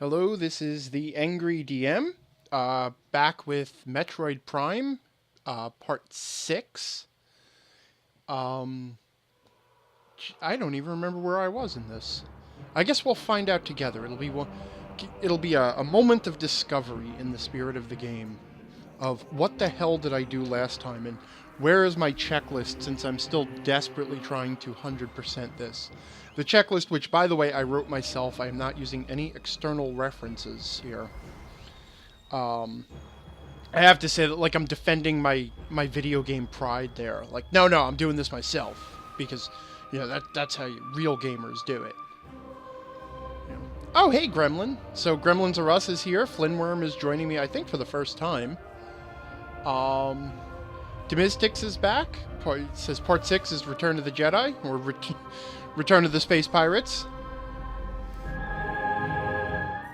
Hello, this is the Angry DM, back with Metroid Prime, Part 6. Um, I don't even remember where I was in this. I guess we'll find out together. It'll be a moment of discovery in the spirit of the game, of what the hell did I do last time, and where is my checklist since I'm still desperately trying to 100% this. The checklist, which, by the way, I wrote myself. I am not using any external references here. I have to say that, like, I'm defending my video game pride there. Like, no, I'm doing this myself. Because, that's how real gamers do it. You know. Oh, hey, Gremlin. So, Gremlins Are Us is here. Flinworm is joining me, I think, for the first time. Demistix is back. It says Part 6 is Return to the Jedi, or Return to the Space Pirates.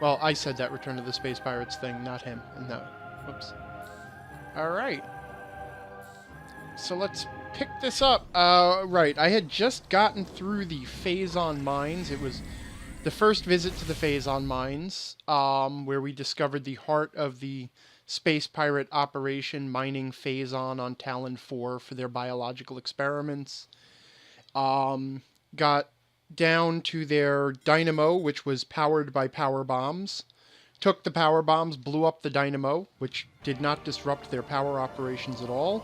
Well, I said that Return to the Space Pirates thing, not him. No. Whoops. Alright. So let's pick this up. Right. I had just gotten through the Phazon Mines. It was the first visit to the Phazon Mines, where we discovered the heart of the space pirate operation mining Phazon on Talon 4 for their biological experiments. Got down to their dynamo, which was powered by power bombs. Took the power bombs, blew up the dynamo, which did not disrupt their power operations at all.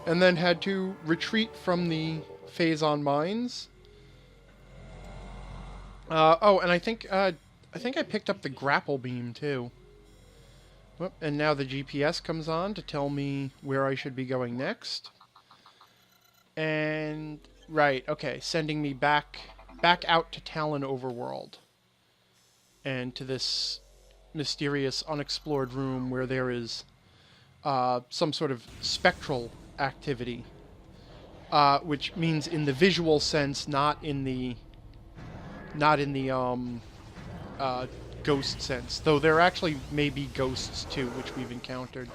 And then had to retreat from the Phazon mines. And I think I picked up the grapple beam too. Whoop, and now the GPS comes on to tell me where I should be going next. And right, okay, sending me back out to Talon Overworld. And to this mysterious unexplored room where there is some sort of spectral activity. Which means in the visual sense, not in the ghost sense. Though there actually may be ghosts too, which we've encountered.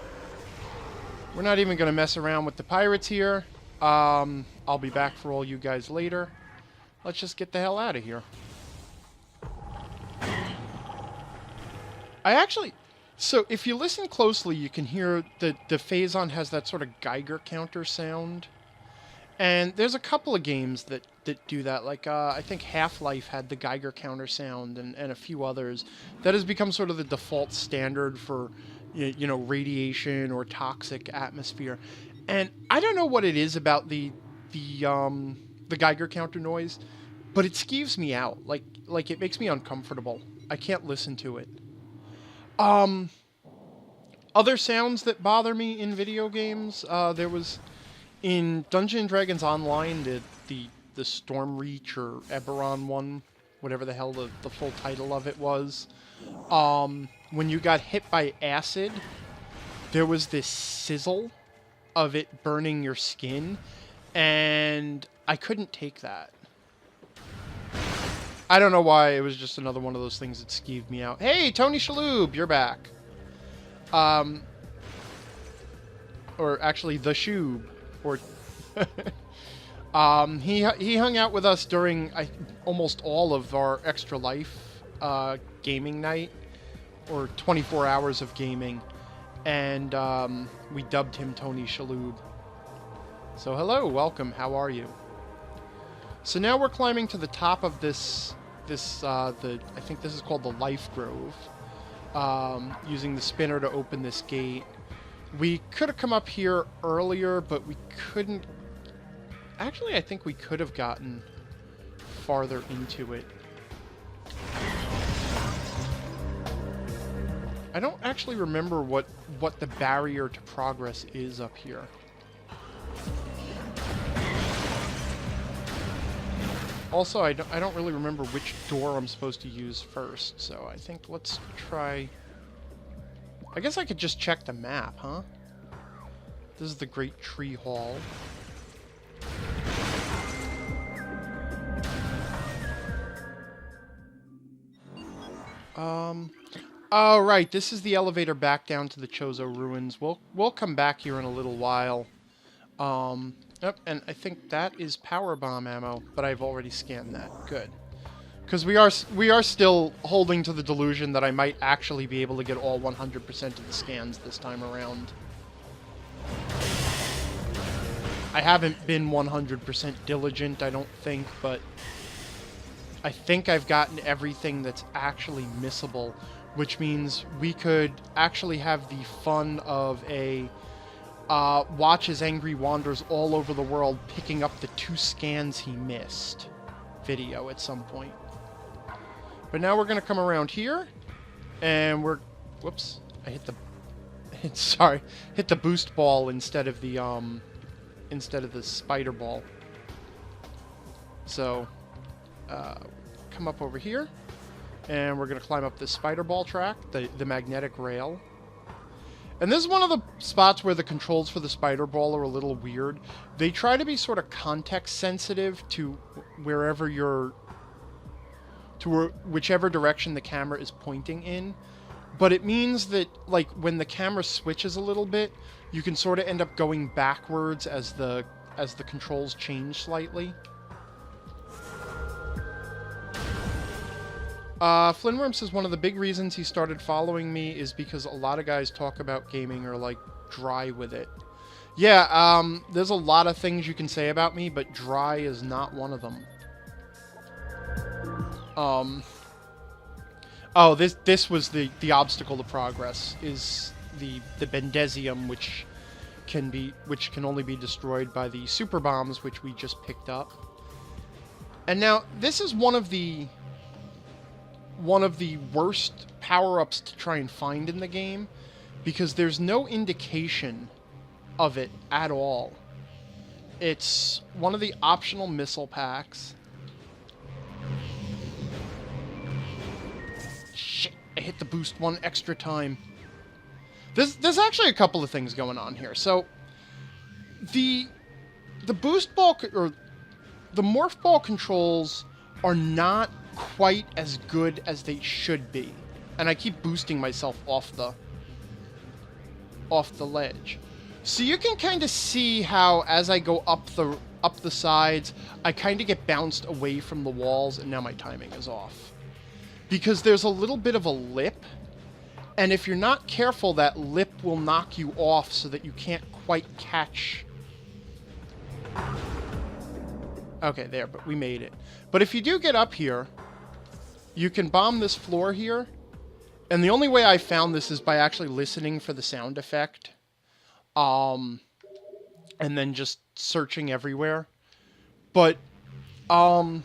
We're not even going to mess around with the pirates here. I'll be back for all you guys later. Let's just get the hell out of here. So if you listen closely, you can hear the Phazon has that sort of Geiger counter sound. And there's a couple of games that do that. Like, I think Half-Life had the Geiger counter sound and a few others. That has become sort of the default standard for, radiation or toxic atmosphere. And I don't know what it is about the Geiger counter noise, but it skeeves me out. Like it makes me uncomfortable. I can't listen to it. Other sounds that bother me in video games, there was in Dungeons & Dragons Online, the Storm Reach or Eberron one, whatever the hell the full title of it was. When you got hit by acid, there was this sizzle of it burning your skin, and I couldn't take that. I don't know why, it was just another one of those things that skeeved me out. Hey, Tony Shalhoub, you're back. Or actually, the Shoob. Or he hung out with us during almost all of our Extra Life gaming night, or 24 hours of gaming, and we dubbed him Tony Shalhoub. So hello, welcome, how are you? So now we're climbing to the top of I think this is called the Life Grove, using the spinner to open this gate. We could have come up here earlier, but we couldn't. Actually, I think we could have gotten farther into it. I don't actually remember what the barrier to progress is up here. Also, I don't really remember which door I'm supposed to use first, so I think let's try. I guess I could just check the map, huh? This is the Great Tree Hall. Oh, right, this is the elevator back down to the Chozo Ruins. We'll come back here in a little while. Yep, and I think that is power bomb ammo, but I've already scanned that. Good. Because we are still holding to the delusion that I might actually be able to get all 100% of the scans this time around. I haven't been 100% diligent, I don't think, but I think I've gotten everything that's actually missable, which means we could actually have the fun of a watch as Angry wanders all over the world picking up the 2 scans he missed video at some point. But now we're going to come around here, and we're... Whoops. I hit the... Sorry. Hit the boost ball instead of the spider ball. So, come up over here, and we're going to climb up this spider ball track, the magnetic rail. And this is one of the spots where the controls for the spider ball are a little weird. They try to be sort of context sensitive to wherever you're... whichever direction the camera is pointing in. But it means that, like, when the camera switches a little bit, you can sort of end up going backwards as the controls change slightly. Flinworm says one of the big reasons he started following me is because a lot of guys talk about gaming are, like, dry with it. Yeah, there's a lot of things you can say about me, but dry is not one of them. Oh, this was the obstacle to progress, is the Bendesium, which can only be destroyed by the super bombs, which we just picked up. And now this is one of the worst power-ups to try and find in the game, because there's no indication of it at all. It's one of the optional missile packs. Shit, I hit the boost one extra time. There's actually a couple of things going on here. So, the boost ball, or the morph ball controls are not quite as good as they should be. And I keep boosting myself off the ledge. So you can kind of see how as I go up the sides, I kind of get bounced away from the walls, and now my timing is off. Because there's a little bit of a lip, and if you're not careful, that lip will knock you off so that you can't quite catch. Okay, there, but we made it. But if you do get up here, you can bomb this floor here, and the only way I found this is by actually listening for the sound effect. And then just searching everywhere. But, but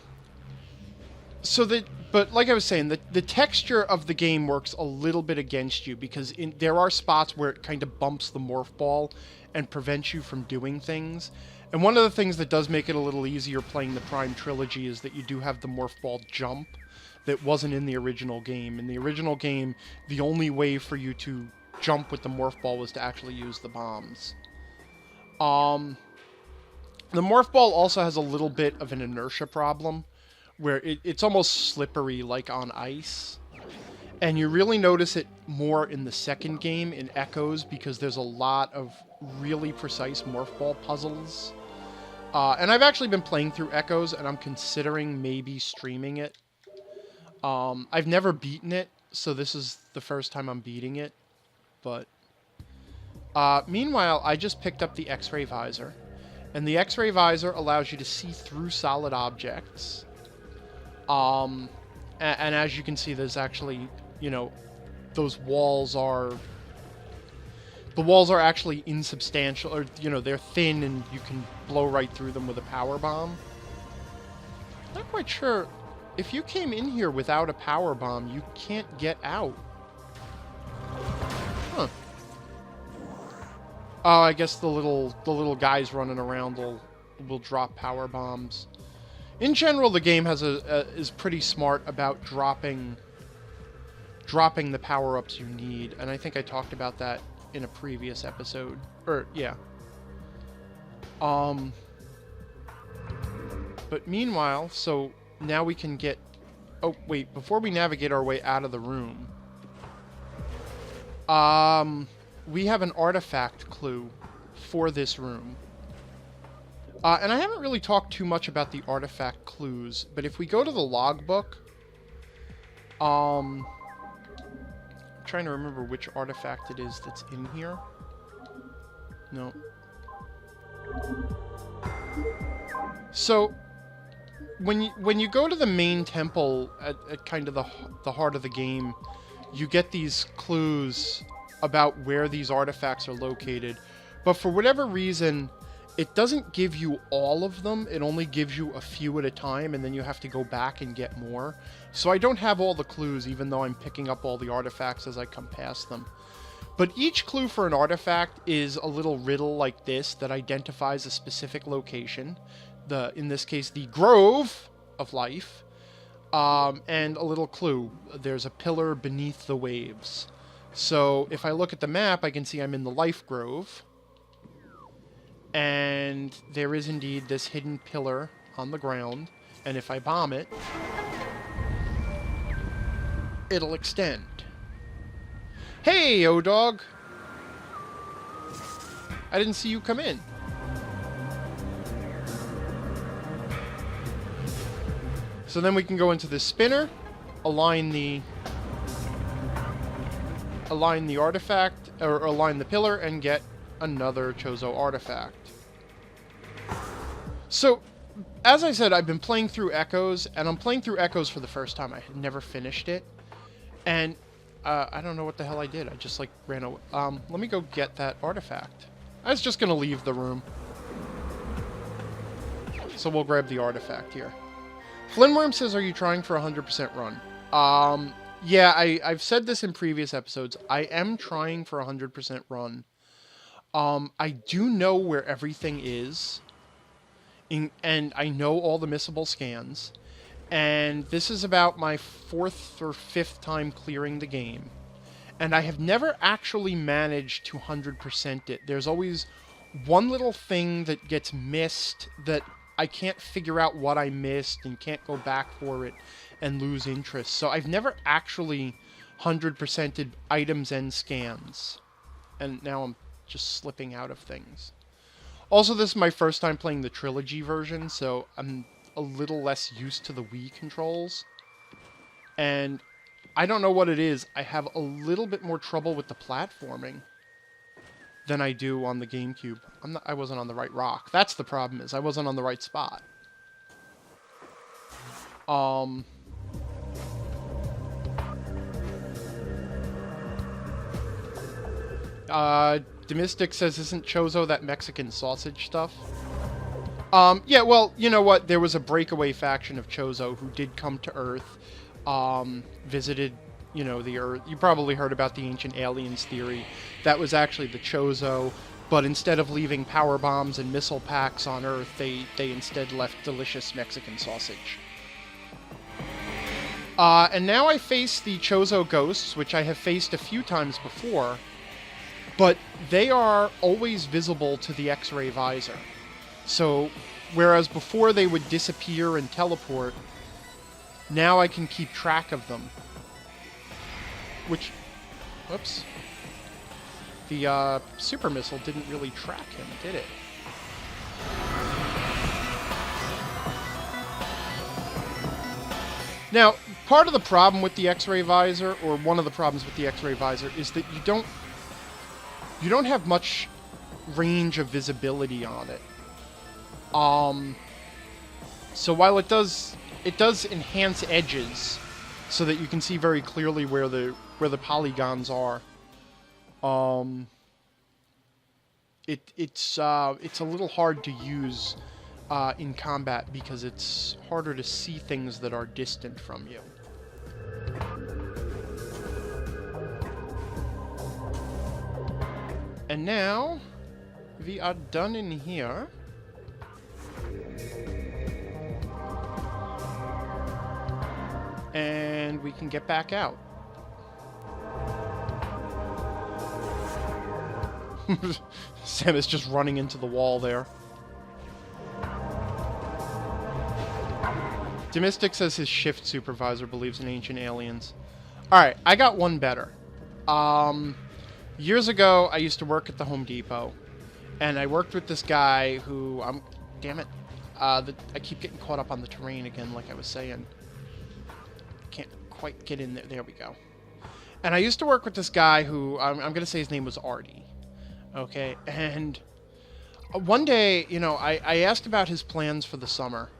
like I was saying, the texture of the game works a little bit against you, because there are spots where it kind of bumps the morph ball and prevents you from doing things. And one of the things that does make it a little easier playing the Prime Trilogy is that you do have the morph ball jump that wasn't in the original game. In the original game, the only way for you to jump with the morph ball was to actually use the bombs. The morph ball also has a little bit of an inertia problem, where it's almost slippery like on ice. And you really notice it more in the second game, in Echoes, because there's a lot of really precise morph ball puzzles. And I've actually been playing through Echoes, and I'm considering maybe streaming it. I've never beaten it, so this is the first time I'm beating it. But meanwhile, I just picked up the X-ray visor. And the X-ray visor allows you to see through solid objects. And as you can see, there's actually, you know, those walls are... The walls are actually insubstantial, or, you know, they're thin and you can blow right through them with a power bomb. Not quite sure. If you came in here without a power bomb, you can't get out. Huh. Oh, I guess the little guys running around will drop power bombs. In general, the game is pretty smart about dropping the power-ups you need, and I think I talked about that in a previous episode. Or yeah. But meanwhile, so now we can get... Oh, wait, before we navigate our way out of the room, we have an artifact clue for this room. And I haven't really talked too much about the artifact clues, but if we go to the logbook, I'm trying to remember which artifact it is that's in here. No. So, when you go to the main temple at kind of the heart of the game, you get these clues about where these artifacts are located. But for whatever reason, it doesn't give you all of them. It only gives you a few at a time, and then you have to go back and get more. So I don't have all the clues, even though I'm picking up all the artifacts as I come past them. But each clue for an artifact is a little riddle like this that identifies a specific location. In this case, the Grove of Life. And a little clue. There's a pillar beneath the waves. So if I look at the map, I can see I'm in the Life Grove. And there is indeed this hidden pillar on the ground. And if I bomb it, it'll extend. Hey, O-Dog! I didn't see you come in. So then we can go into the spinner, align the artifact, or align the pillar, and get another Chozo artifact. So, as I said, I've been playing through Echoes, and I'm playing through Echoes for the first time. I had never finished it, and I don't know what the hell I did. I just, like, ran away. Let me go get that artifact. I was just gonna leave the room. So we'll grab the artifact here. Flinworm says, are you trying for a 100% run? Yeah, I've said this in previous episodes. I am trying for a 100% run. I do know where everything is. And I know all the missable scans. And this is about my 4th or 5th time clearing the game. And I have never actually managed to 100% it. There's always one little thing that gets missed that I can't figure out what I missed and can't go back for it and lose interest. So I've never actually 100%ed items and scans. And now I'm just slipping out of things. Also, this is my first time playing the Trilogy version, so I'm a little less used to the Wii controls. And I don't know what it is. I have a little bit more trouble with the platforming than I do on the GameCube. I wasn't on the right rock. That's the problem, is I wasn't on the right spot. Demistic says, isn't Chozo that Mexican sausage stuff? Yeah, well, you know what? There was a breakaway faction of Chozo who did come to Earth, visited, you know, the Earth. You probably heard about the ancient aliens theory. That was actually the Chozo, but instead of leaving power bombs and missile packs on Earth, they instead left delicious Mexican sausage. And now I face the Chozo ghosts, which I have faced a few times before, but they are always visible to the X-ray visor. So, whereas before they would disappear and teleport, now I can keep track of them. Which, whoops. The super missile didn't really track him, did it? Now, part of the problem with the X-ray visor, or one of the problems with the X-ray visor, is that you don't have much range of visibility on it. So while it does enhance edges so that you can see very clearly where the polygons are, it's a little hard to use in combat because it's harder to see things that are distant from you. And now we are done in here. And we can get back out. Sam is just running into the wall there. Demistic says his shift supervisor believes in ancient aliens. Alright, I got one better. Years ago, I used to work at the Home Depot. And I worked with this guy who... damn it. I keep getting caught up on the terrain again, like I was saying. Can't quite get in there. There we go. And I used to work with this guy who, I'm going to say his name was Artie. Okay, and one day, you know, I asked about his plans for the summer.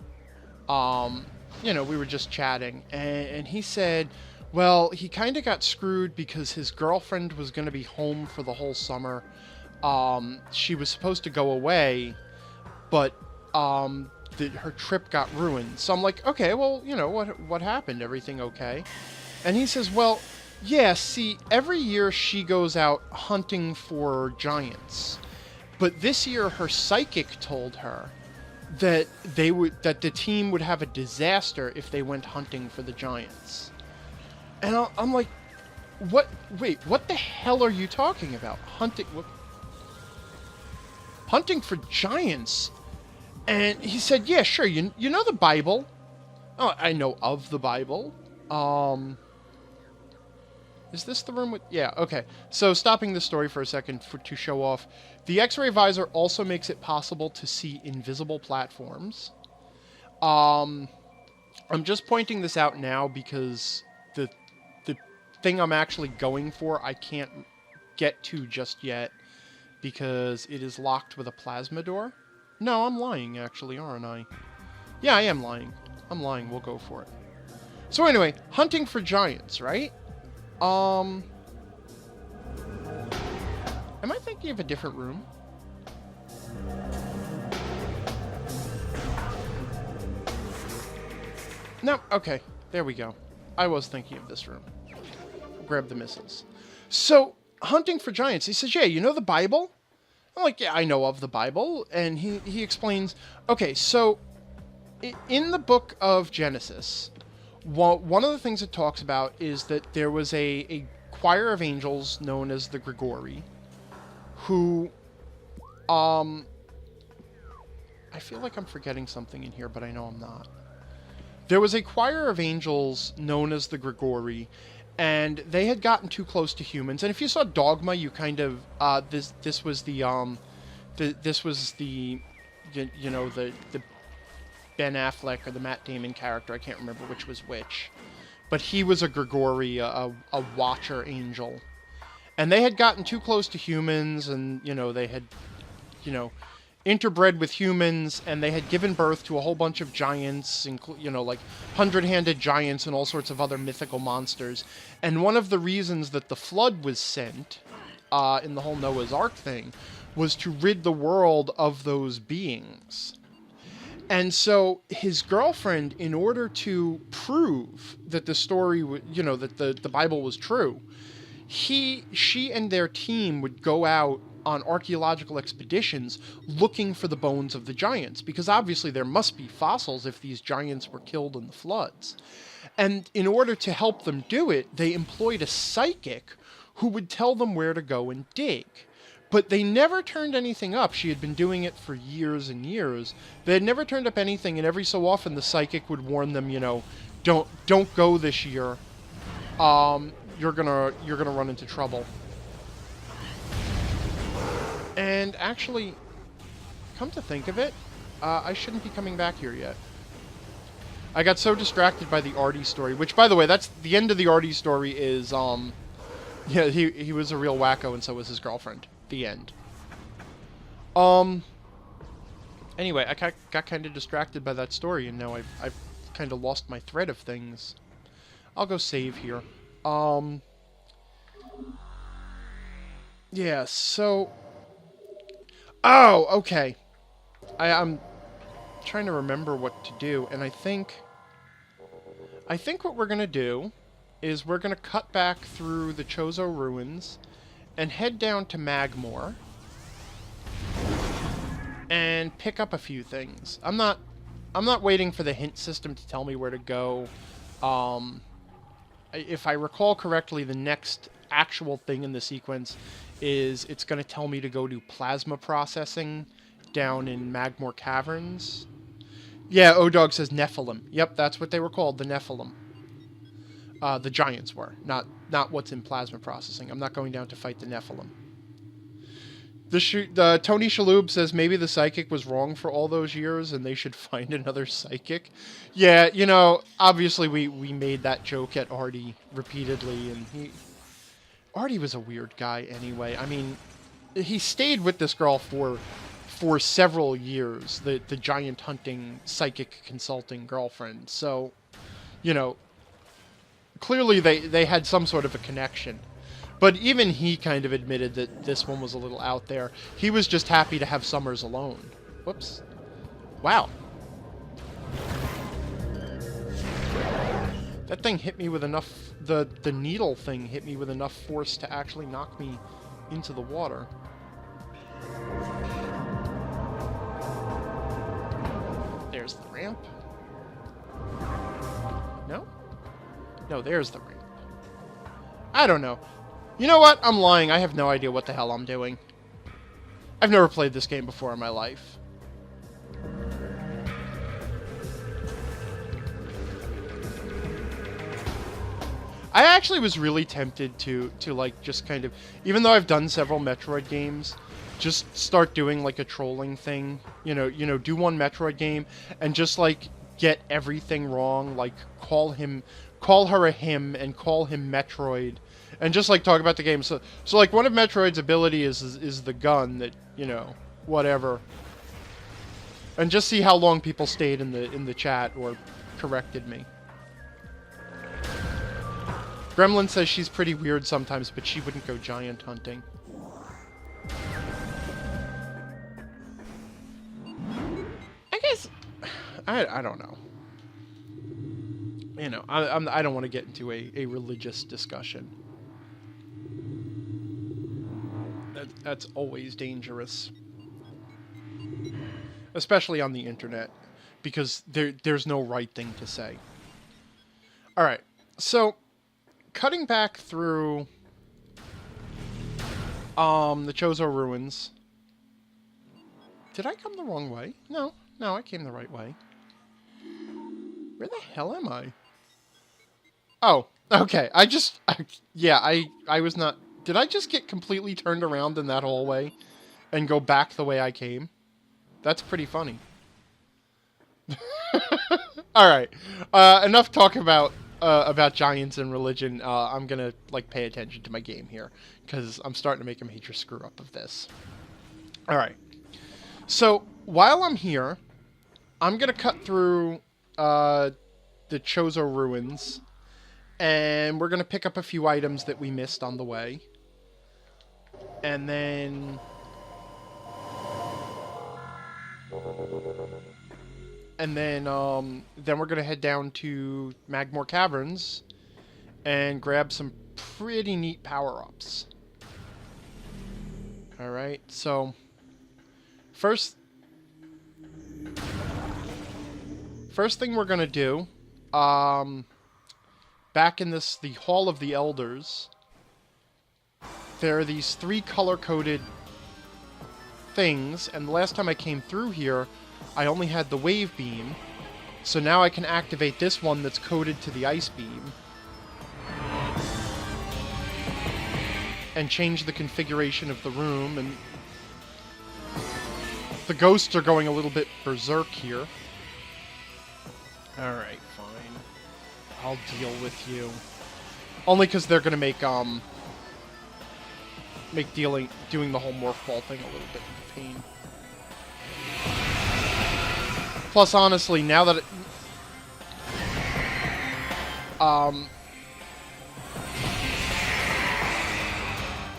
You know, we were just chatting, and he said, well, he kind of got screwed because his girlfriend was going to be home for the whole summer. She was supposed to go away, but her trip got ruined. So I'm like, okay, well, you know, what happened? Everything okay? And he says, well, yeah, see, every year she goes out hunting for giants. But this year her psychic told her that the team would have a disaster if they went hunting for the giants. And I'm like, what? Wait, what the hell are you talking about? Hunting for giants? And he said, yeah, sure. You know the Bible? Oh, I know of the Bible. Is this the room with... Yeah, okay. So stopping the story for a second to show off. The X-ray visor also makes it possible to see invisible platforms. I'm just pointing this out now because the thing I'm actually going for I can't get to just yet because it is locked with a plasma door. No, I'm lying actually, aren't I? Yeah, I am lying. I'm lying. We'll go for it. So anyway, hunting for giants, right? Am I thinking of a different room? No, okay. There we go. I was thinking of this room. Grab the missiles. So, hunting for giants. He says, yeah, you know the Bible? I'm like, yeah, I know of the Bible. And he explains, okay, so in the book of Genesis, one of the things it talks about is that there was a choir of angels known as the Grigori who, I feel like I'm forgetting something in here, but I know I'm not. There was a choir of angels known as the Grigori, and they had gotten too close to humans. And if you saw Dogma, you kind of this was the you know the Ben Affleck or the Matt Damon character. I can't remember which was which, but he was a Grigori, a watcher angel, and they had gotten too close to humans, and you know they had, you know, interbred with humans, and they had given birth to a whole bunch of giants, you know, like 100-handed giants and all sorts of other mythical monsters. And one of the reasons that the flood was sent in the whole Noah's Ark thing was to rid the world of those beings. And so his girlfriend, in order to prove that the story, you know, that the Bible was true, she and their team would go out on archaeological expeditions looking for the bones of the giants, because obviously there must be fossils if these giants were killed in the floods. And in order to help them do it, they employed a psychic who would tell them where to go and dig. But they never turned anything up. She had been doing it for years and years. They had never turned up anything, and every so often the psychic would warn them, you know, don't go this year. You're gonna run into trouble. And actually, come to think of it, I shouldn't be coming back here yet. I got so distracted by the Artie story, which, by the way, that's the end of the Artie story is, yeah, he was a real wacko, and so was his girlfriend. The end. Anyway, I got kind of distracted by that story, and now I've kind of lost my thread of things. I'll go save here. Yeah, so... Oh, okay. I'm trying to remember what to do, and I think what we're gonna do is we're gonna cut back through the Chozo ruins and head down to Magmore and pick up a few things. I'm not waiting for the hint system to tell me where to go. If I recall correctly, the next actual thing in the sequence is it's going to tell me to go to plasma processing down in Magmore Caverns. Yeah, O-Dog says Nephilim. Yep, that's what they were called, the Nephilim. The giants were, not what's in plasma processing. I'm not going down to fight the Nephilim. The Tony Shalhoub says maybe the psychic was wrong for all those years and they should find another psychic. Yeah, you know, obviously we made that joke at Artie repeatedly, and Artie was a weird guy anyway. I mean, he stayed with this girl for several years, the giant hunting psychic consulting girlfriend. So, you know, clearly they had some sort of a connection. But even he kind of admitted that this one was a little out there. He was just happy to have summers alone. Whoops. Wow. That thing hit me with enough... The needle thing hit me with enough force to actually knock me into the water. There's the ramp. No? No, there's the ramp. I don't know. You know what? I'm lying. I have no idea what the hell I'm doing. I've never played this game before in my life. I actually was really tempted to like just kind of, even though I've done several Metroid games, just start doing like a trolling thing. You know, do one Metroid game and just like get everything wrong, like call her a him and call him Metroid. And just like talk about the game. So like one of Metroid's ability is the gun that, you know, whatever. And just see how long people stayed in the chat or corrected me. Gremlin says she's pretty weird sometimes, but she wouldn't go giant hunting. I guess I don't know. You know, I don't want to get into a religious discussion. That's always dangerous. Especially on the internet. Because there's no right thing to say. Alright, so cutting back through the Chozo Ruins. Did I come the wrong way? No, I came the right way. Where the hell am I? Oh, okay. I was not... Did I just get completely turned around in that hallway and go back the way I came? That's pretty funny. Alright. Enough talk about giants and religion. I'm gonna, like, pay attention to my game here, because I'm starting to make a major screw-up of this. Alright. So, while I'm here, I'm gonna cut through, the Chozo Ruins, and we're gonna pick up a few items that we missed on the way. And then... then we're gonna head down to Magmore Caverns and grab some pretty neat power-ups. Alright, so... First thing we're gonna do, back in the Hall of the Elders, there are these 3 color-coded things, and the last time I came through here, I only had the wave beam, so now I can activate this one that's coded to the ice beam, and change the configuration of the room, and the ghosts are going a little bit berserk here. Alright, fine. I'll deal with you. Only because they're gonna make doing the whole morph ball thing a little bit of a pain. Plus, honestly, now that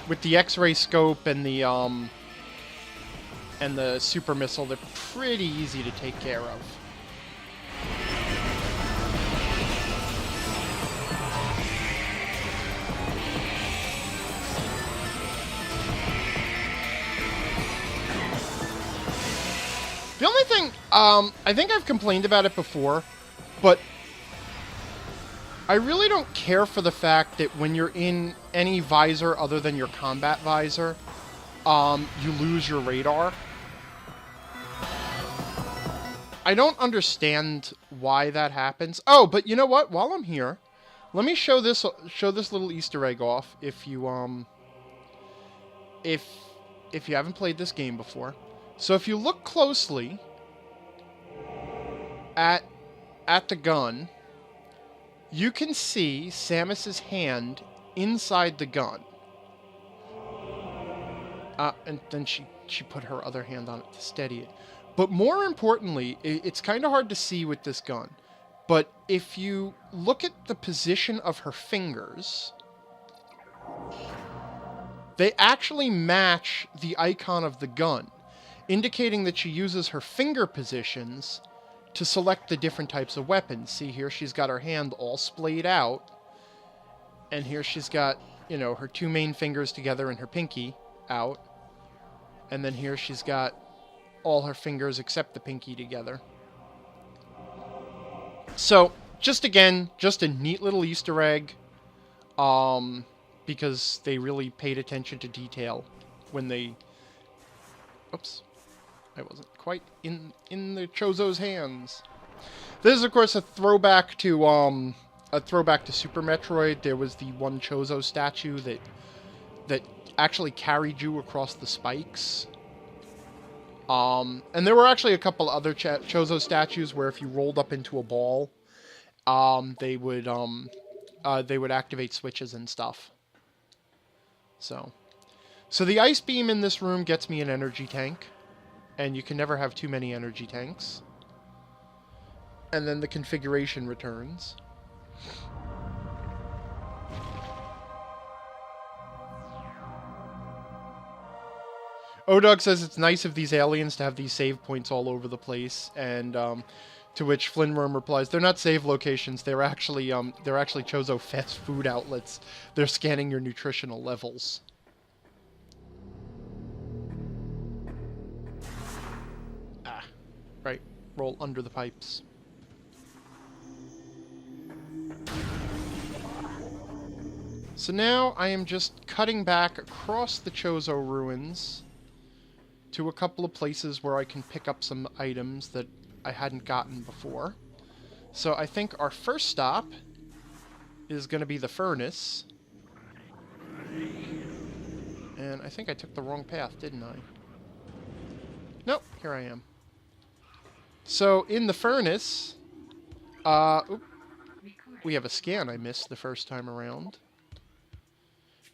with the X-ray scope and the super missile, they're pretty easy to take care of. The only thing, I think I've complained about it before, but I really don't care for the fact that when you're in any visor other than your combat visor, you lose your radar. I don't understand why that happens. Oh, but you know what? While I'm here, let me show this little Easter egg off. If if you haven't played this game before. So if you look closely at the gun, you can see Samus's hand inside the gun. And then she put her other hand on it to steady it. But more importantly, it's kind of hard to see with this gun. But if you look at the position of her fingers, they actually match the icon of the gun, indicating that she uses her finger positions to select the different types of weapons. See, here she's got her hand all splayed out, and here she's got, you know, her two main fingers together and her pinky out, and then here she's got all her fingers except the pinky together. So, just again, just a neat little Easter egg, because they really paid attention to detail when they... Oops. I wasn't quite in the Chozo's hands. This is, of course, a throwback to Super Metroid. There was the one Chozo statue that actually carried you across the spikes. And there were actually a couple other Chozo statues where if you rolled up into a ball, they would activate switches and stuff. So the ice beam in this room gets me an energy tank. And you can never have too many energy tanks. And then the configuration returns. Odog says it's nice of these aliens to have these save points all over the place, and to which Flinworm replies, "They're not save locations. They're actually Chozo fast food outlets. They're scanning your nutritional levels." Right, roll under the pipes. So now I am just cutting back across the Chozo ruins to a couple of places where I can pick up some items that I hadn't gotten before. So I think our first stop is going to be the furnace. And I think I took the wrong path, didn't I? Nope, here I am. So, in the furnace, we have a scan I missed the first time around.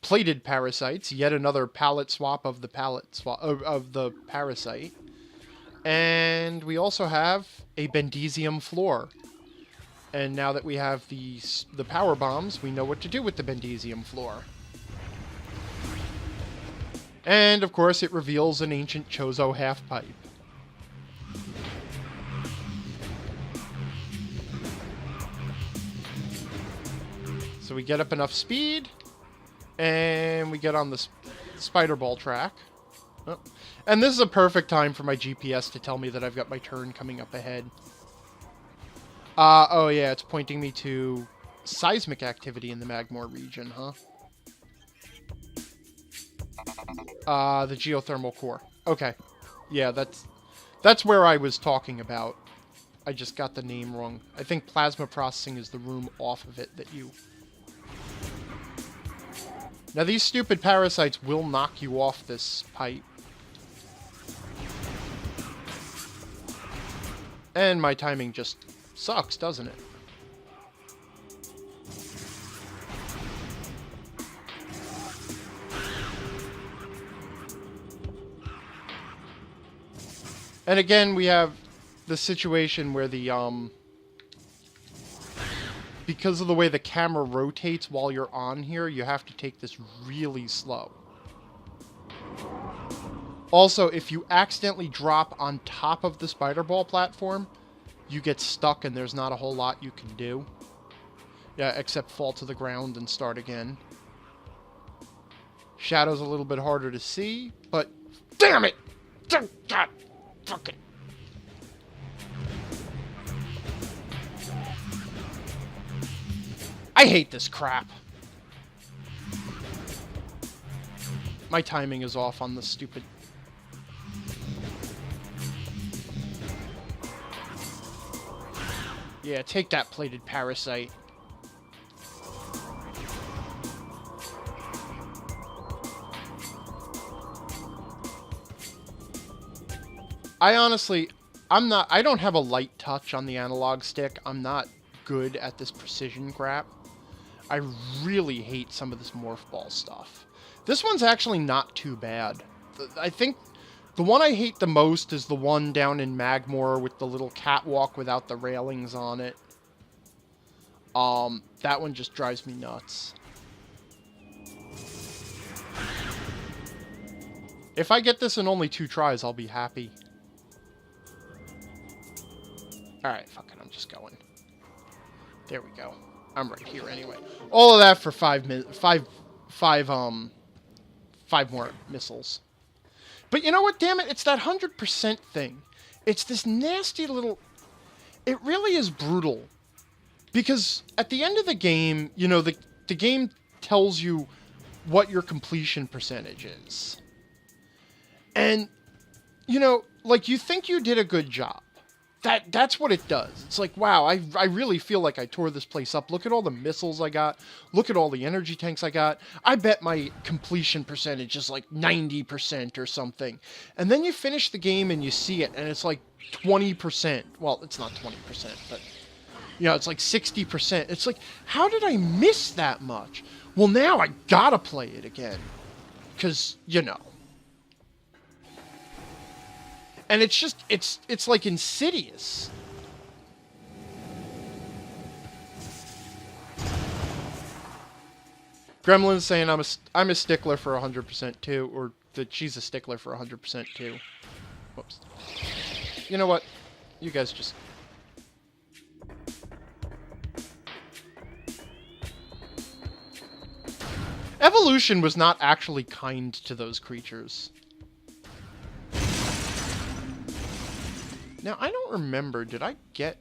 Plated parasites, yet another palette swap of the parasite. And we also have a Bendesium floor. And now that we have the power bombs, we know what to do with the Bendesium floor. And, of course, it reveals an ancient Chozo half-pipe. So we get up enough speed, and we get on the spider ball track. Oh. And this is a perfect time for my GPS to tell me that I've got my turn coming up ahead. Oh yeah, it's pointing me to seismic activity in the Magmor region, huh? The geothermal core. Okay. Yeah, that's where I was talking about. I just got the name wrong. I think plasma processing is the room off of it that you... Now, these stupid parasites will knock you off this pipe. And my timing just sucks, doesn't it? And again, we have the situation where the, because of the way the camera rotates while you're on here, you have to take this really slow. Also, if you accidentally drop on top of the spider ball platform, you get stuck and there's not a whole lot you can do. Yeah, except fall to the ground and start again. Shadow's a little bit harder to see, but... Damn it! God, fuck it. I hate this crap. My timing is off on the stupid... Yeah, take that, plated parasite. I honestly, I don't have a light touch on the analog stick. I'm not good at this precision crap. I really hate some of this morph ball stuff. This one's actually not too bad. I think the one I hate the most is the one down in Magmore with the little catwalk without the railings on it. That one just drives me nuts. If I get this in only 2 tries, I'll be happy. Alright, fuck it, I'm just going. There we go. I'm right here anyway. All of that for 5 more missiles. But you know what, damn it? It's that 100% thing. It's this nasty little... It really is brutal. Because at the end of the game, you know, the game tells you what your completion percentage is. And, you know, like, you think you did a good job. That's what it does. It's like, wow, I really feel like I tore this place up. Look at all the missiles I got. Look at all the energy tanks I got. I bet my completion percentage is like 90% or something. And then you finish the game and you see it, and it's like 20%. Well, it's not 20%, but, you know, it's like 60%. It's like, how did I miss that much? Well, now I gotta play it again. Because, you know. And it's just, it's like insidious. Gremlin's saying I'm a stickler for 100% too, or that she's a stickler for 100% too. Whoops. You know what? You guys just... Evolution was not actually kind to those creatures. Now, I don't remember, did I get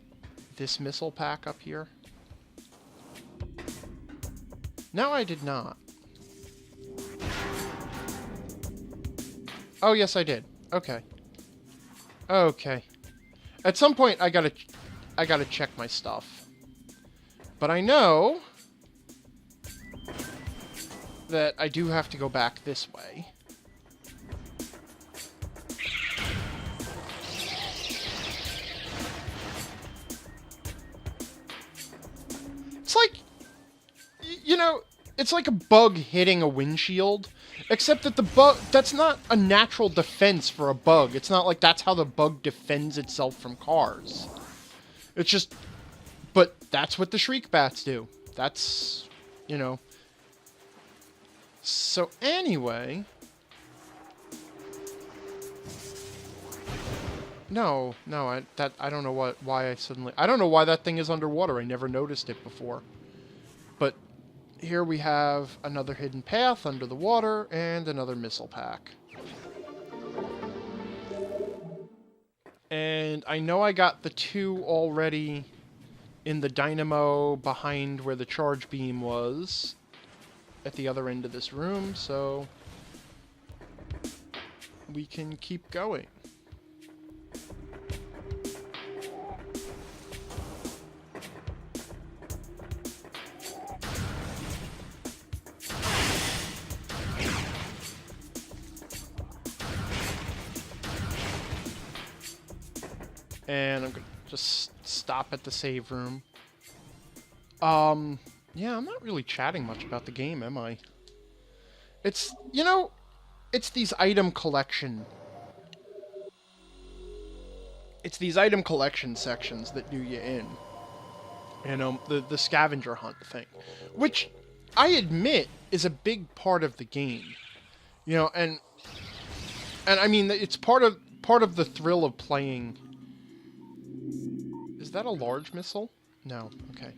this missile pack up here? No, I did not. Oh, yes, I did. Okay. Okay. At some point, I gotta check my stuff. But I know that I do have to go back this way. It's like, you know, it's like a bug hitting a windshield, except that the bug, that's not a natural defense for a bug. It's not like that's how the bug defends itself from cars. It's just, but that's what the shriek bats do. That's, you know. So anyway, no, I don't know why I don't know why that thing is underwater. I never noticed it before. But here we have another hidden path under the water and another missile pack. And I know I got the 2 already in the dynamo behind where the charge beam was at the other end of this room, so we can keep going. And I'm gonna just stop at the save room. Yeah, I'm not really chatting much about the game, am I? It's, you know, it's these item collection... It's these item collection sections that do you in. You know, the scavenger hunt thing. Which, I admit, is a big part of the game. You know, and I mean, it's part of the thrill of playing... Is that a large missile? No, okay.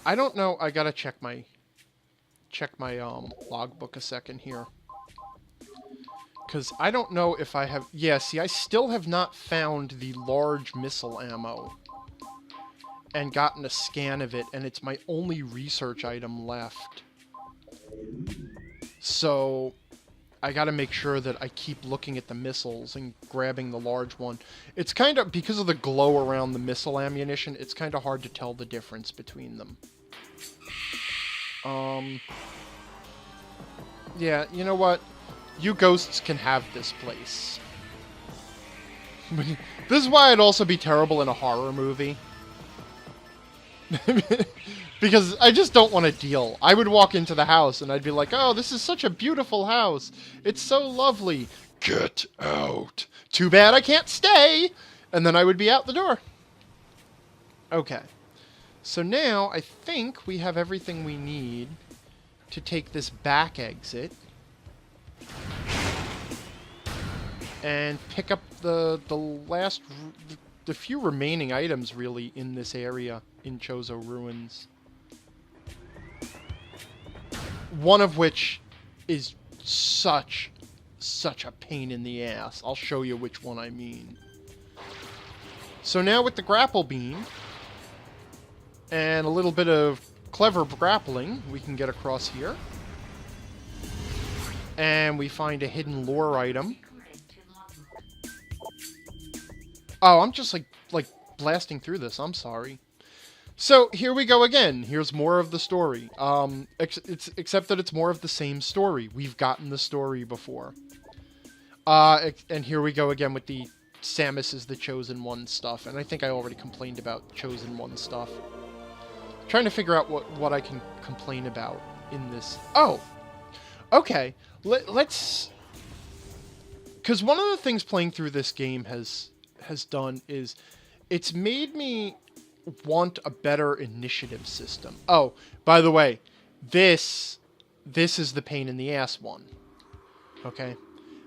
I don't know. I gotta check my logbook a second here. Because I don't know if I have... Yeah, see, I still have not found the large missile ammo. And gotten a scan of it, and it's my only research item left. So... I gotta make sure that I keep looking at the missiles and grabbing the large one. It's kind of, because of the glow around the missile ammunition, it's kind of hard to tell the difference between them. Yeah, you know what? You ghosts can have this place. This is why I'd also be terrible in a horror movie. Because I just don't want to deal. I would walk into the house and I'd be like, oh, this is such a beautiful house. It's so lovely. Get out. Too bad I can't stay. And then I would be out the door. Okay. So now I think we have everything we need to take this back exit. And pick up the few remaining items, really, in this area in Chozo Ruins. One of which is such a pain in the ass. I'll show you which one I mean. So now with the grapple beam, and a little bit of clever grappling, we can get across here. And we find a hidden lore item. Oh, I'm just like blasting through this. I'm sorry. So here we go again. Here's more of the story. Except that it's more of the same story. We've gotten the story before. And here we go again with the Samus is the Chosen One stuff. And I think I already complained about Chosen One stuff. Trying to figure out what I can complain about in this. Oh, okay. Let's. Because one of the things playing through this game has done is it's made me want a better initiative system. Oh, by the way, this is the pain in the ass one. Okay?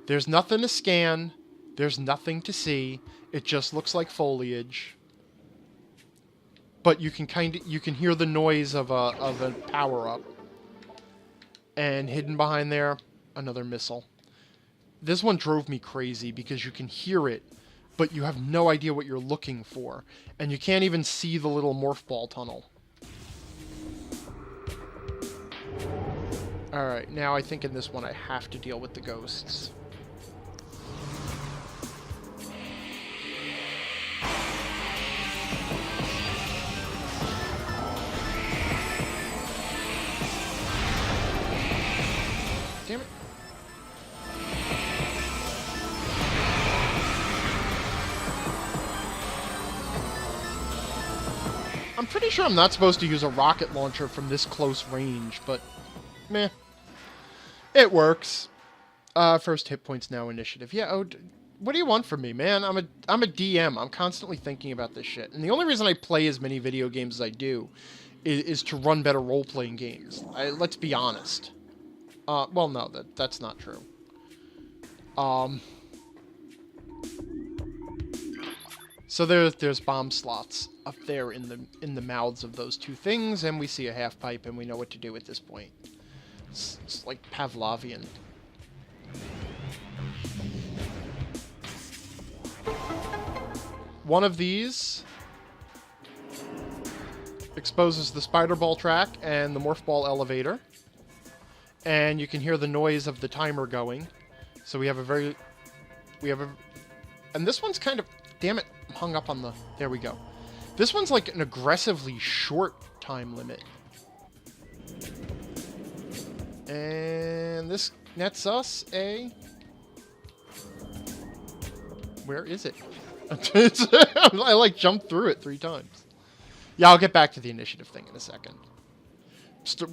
There's nothing to scan. There's nothing to see. It just looks like foliage. But you can hear the noise of a power-up. And hidden behind there, another missile. This one drove me crazy because you can hear it, but you have no idea what you're looking for. And you can't even see the little morph ball tunnel. Alright, now I think in this one I have to deal with the ghosts. Damn it. I'm pretty sure I'm not supposed to use a rocket launcher from this close range, but meh. It works. First hit points now initiative. Yeah, oh, what do you want from me, man? I'm a DM. I'm constantly thinking about this shit. And the only reason I play as many video games as I do is to run better role-playing games. Let's be honest. Well, no, that's not true. So there's bomb slots up there in the mouths of those two things, and we see a half pipe, and we know what to do at this point. It's like Pavlovian. One of these exposes the spider ball track and the morph ball elevator. And you can hear the noise of the timer going. So and this one's kind of, damn it, I'm hung up on the, there we go. This one's like an aggressively short time limit. And this nets us a, where is it? I like jumped through it 3 times. Yeah, I'll get back to the initiative thing in a second.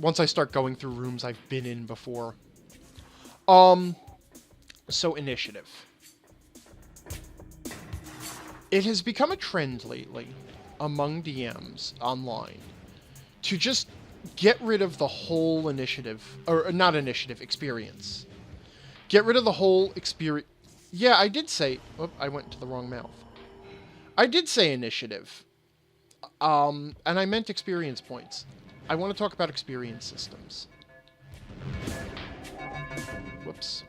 Once I start going through rooms I've been in before. So initiative. It has become a trend lately among DMs online to just get rid of the whole initiative, or not initiative, experience. Get rid of the whole experience. Yeah, I did say, I went to the wrong mouth. I did say initiative. And I meant experience points. I want to talk about experience systems. Whoops.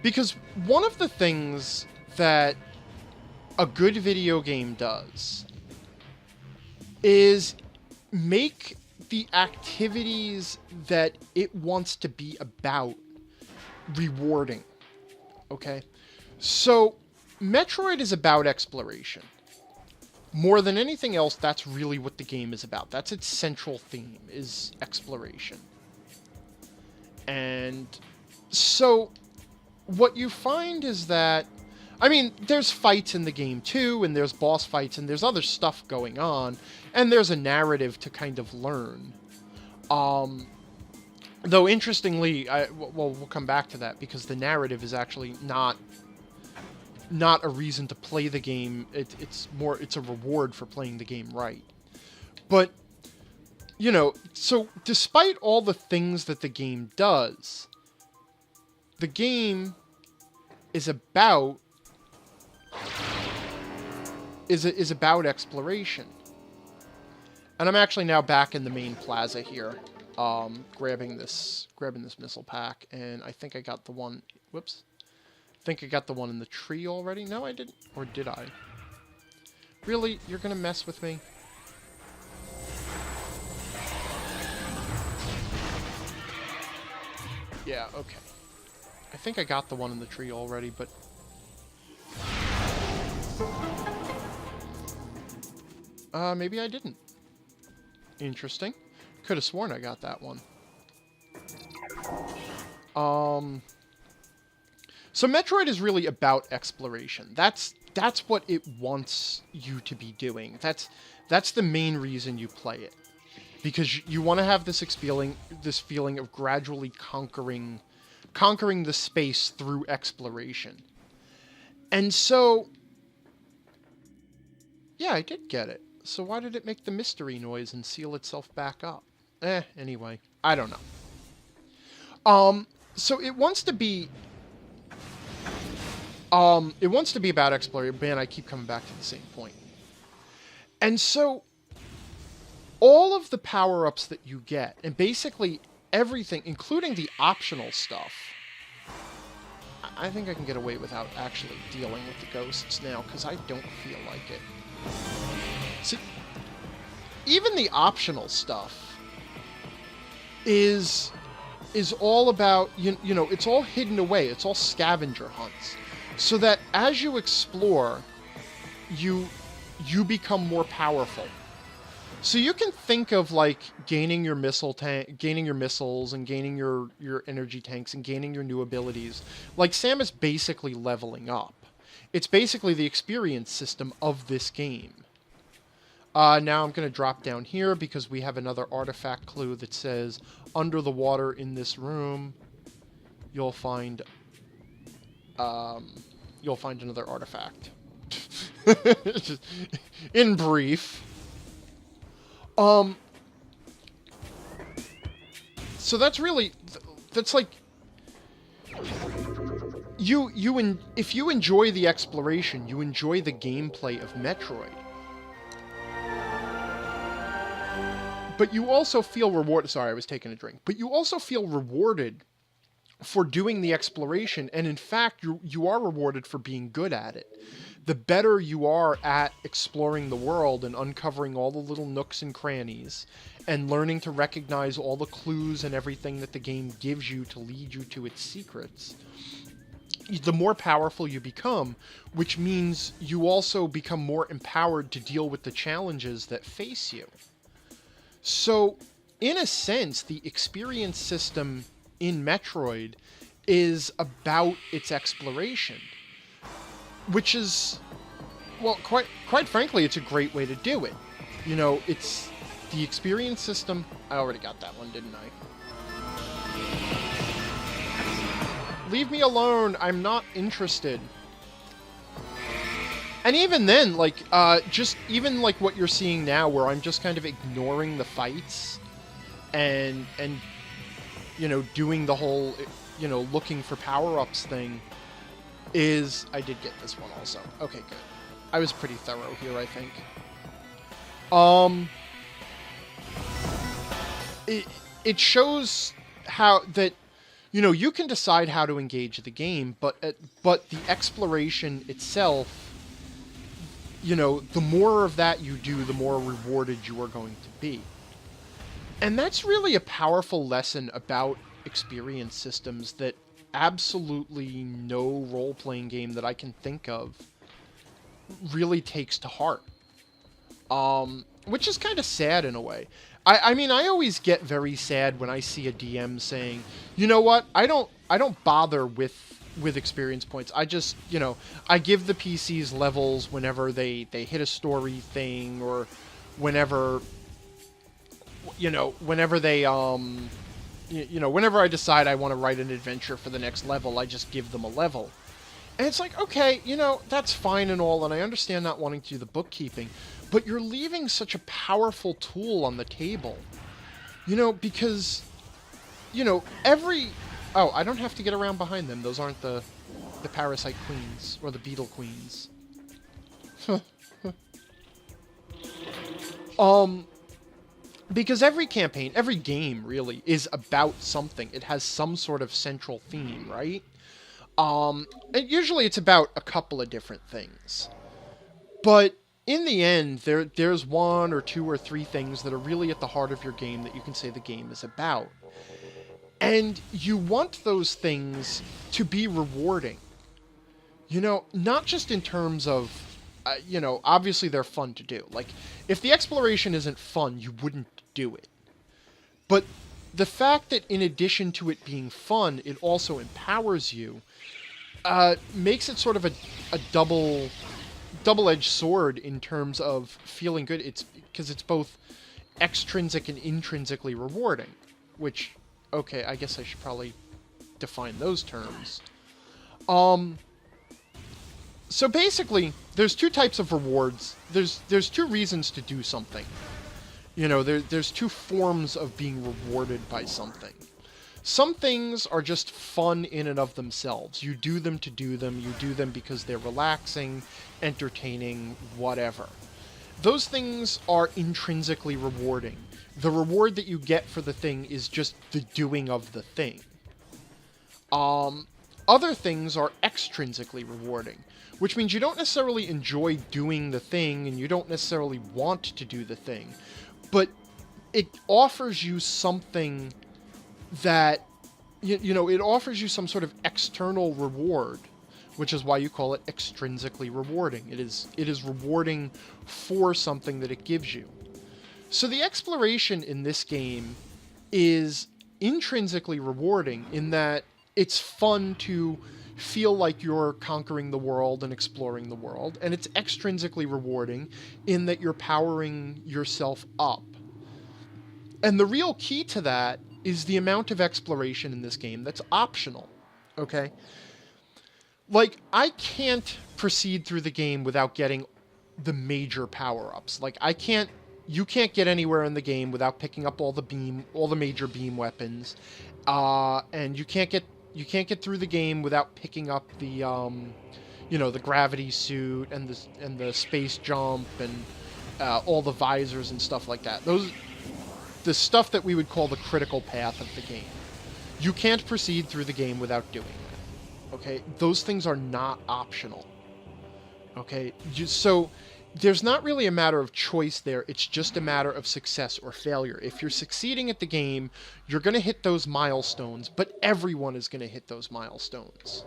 Because one of the things that a good video game does is make the activities that it wants to be about rewarding. Okay? So, Metroid is about exploration. More than anything else, that's really what the game is about. That's its central theme, is exploration. And so, what you find is that I mean, there's fights in the game too, and there's boss fights, and there's other stuff going on, and there's a narrative to kind of learn. Though interestingly, well, we'll come back to that because the narrative is actually not a reason to play the game. It's a reward for playing the game right. But you know, so despite all the things that the game does, the game is about about exploration. And I'm actually now back in the main plaza here, grabbing this missile pack, and I think I got the one. Whoops. I think I got the one in the tree already. No, I didn't. Or did I? Really? You're gonna mess with me? Yeah, okay. I think I got the one in the tree already, but... maybe I didn't. Interesting. Could have sworn I got that one. So Metroid is really about exploration. That's what it wants you to be doing. That's the main reason you play it. Because you want to have this feeling of gradually conquering the space through exploration. And so, yeah, I did get it. So why did it make the mystery noise and seal itself back up? Anyway, I don't know. So it wants to be about exploration. Man, I keep coming back to the same point. And so all of the power-ups that you get, and basically everything, including the optional stuff, I think I can get away without actually dealing with the ghosts now, because I don't feel like it. See, even the optional stuff is all about, you know, it's all hidden away. It's all scavenger hunts. So that as you explore, you become more powerful. So you can think of like gaining your missiles and gaining your energy tanks and gaining your new abilities. Like Samus basically leveling up. It's basically the experience system of this game. Now I'm going to drop down here because we have another artifact clue that says under the water in this room you'll find another artifact. In brief. So that's really, that's like, if you enjoy the exploration, you enjoy the gameplay of Metroid. But you also feel rewarded, sorry, I was taking a drink, but you also feel rewarded for doing the exploration, and in fact, you are rewarded for being good at it. The better you are at exploring the world and uncovering all the little nooks and crannies, and learning to recognize all the clues and everything that the game gives you to lead you to its secrets, the more powerful you become, which means you also become more empowered to deal with the challenges that face you. So, in a sense, the experience system in Metroid is about its exploration. Which is, well, quite frankly, it's a great way to do it. You know, it's the experience system. I already got that one, didn't I? Leave me alone. I'm not interested. And even then, like, just even like what you're seeing now, where I'm just kind of ignoring the fights and you know, doing the whole, you know, looking for power-ups thing, is... I did get this one also. Okay, good. I was pretty thorough here, I think. It shows how that, you know, you can decide how to engage the game, but the exploration itself, you know, the more of that you do, the more rewarded you are going to be. And that's really a powerful lesson about experience systems that absolutely no role-playing game that I can think of really takes to heart. Which is kind of sad in a way. I mean, I always get very sad when I see a DM saying, you know what, I don't bother with with experience points. I just, I give the PCs levels whenever they hit a story thing, or whenever, whenever they, whenever I decide I want to write an adventure for the next level, I just give them a level. And it's like, okay, that's fine and all, and I understand not wanting to do the bookkeeping, but you're leaving such a powerful tool on the table. Because, every... Oh, I don't have to get around behind them. Those aren't the parasite queens, or the beetle queens. Because every campaign, every game, really, is about something. It has some sort of central theme, right? And usually it's about a couple of different things. But in the end, there's one or two or three things that are really at the heart of your game that you can say the game is about. And you want those things to be rewarding. Not just in terms of, obviously they're fun to do. Like, if the exploration isn't fun, you wouldn't do it. But the fact that in addition to it being fun, it also empowers you, makes it sort of a double-edged sword in terms of feeling good. It's because it's both extrinsic and intrinsically rewarding, which, okay, I guess I should probably define those terms. So basically, there's two types of rewards. There's two reasons to do something. There's two forms of being rewarded by something. Some things are just fun in and of themselves. You do them to do them. You do them because they're relaxing, entertaining, whatever. Those things are intrinsically rewarding. The reward that you get for the thing is just the doing of the thing. Other things are extrinsically rewarding, which means you don't necessarily enjoy doing the thing, and you don't necessarily want to do the thing, but it offers you something that, it offers you some sort of external reward, which is why you call it extrinsically rewarding. It is rewarding for something that it gives you. So the exploration in this game is intrinsically rewarding in that it's fun to feel like you're conquering the world and exploring the world, and it's extrinsically rewarding in that you're powering yourself up. And the real key to that is the amount of exploration in this game that's optional, okay? Like, I can't proceed through the game without getting the major power-ups. Like, you can't get anywhere in the game without picking up all the major beam weapons, and you can't get through the game without picking up the, the gravity suit and the space jump and all the visors and stuff like that. The stuff that we would call the critical path of the game. You can't proceed through the game without doing that. Okay? Those things are not optional. Okay? So there's not really a matter of choice there. It's just a matter of success or failure. If you're succeeding at the game, you're going to hit those milestones, but everyone is going to hit those milestones.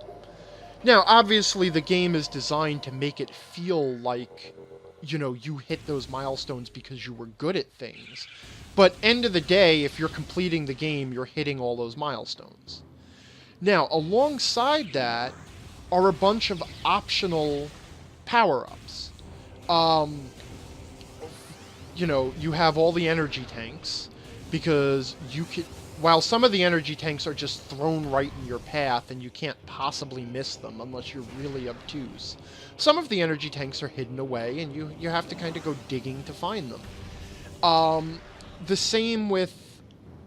Now, obviously, the game is designed to make it feel like, you hit those milestones because you were good at things. But end of the day, if you're completing the game, you're hitting all those milestones. Now, alongside that are a bunch of optional power-ups. You have all the energy tanks, because while some of the energy tanks are just thrown right in your path and you can't possibly miss them unless you're really obtuse, some of the energy tanks are hidden away and you have to kind of go digging to find them. The same with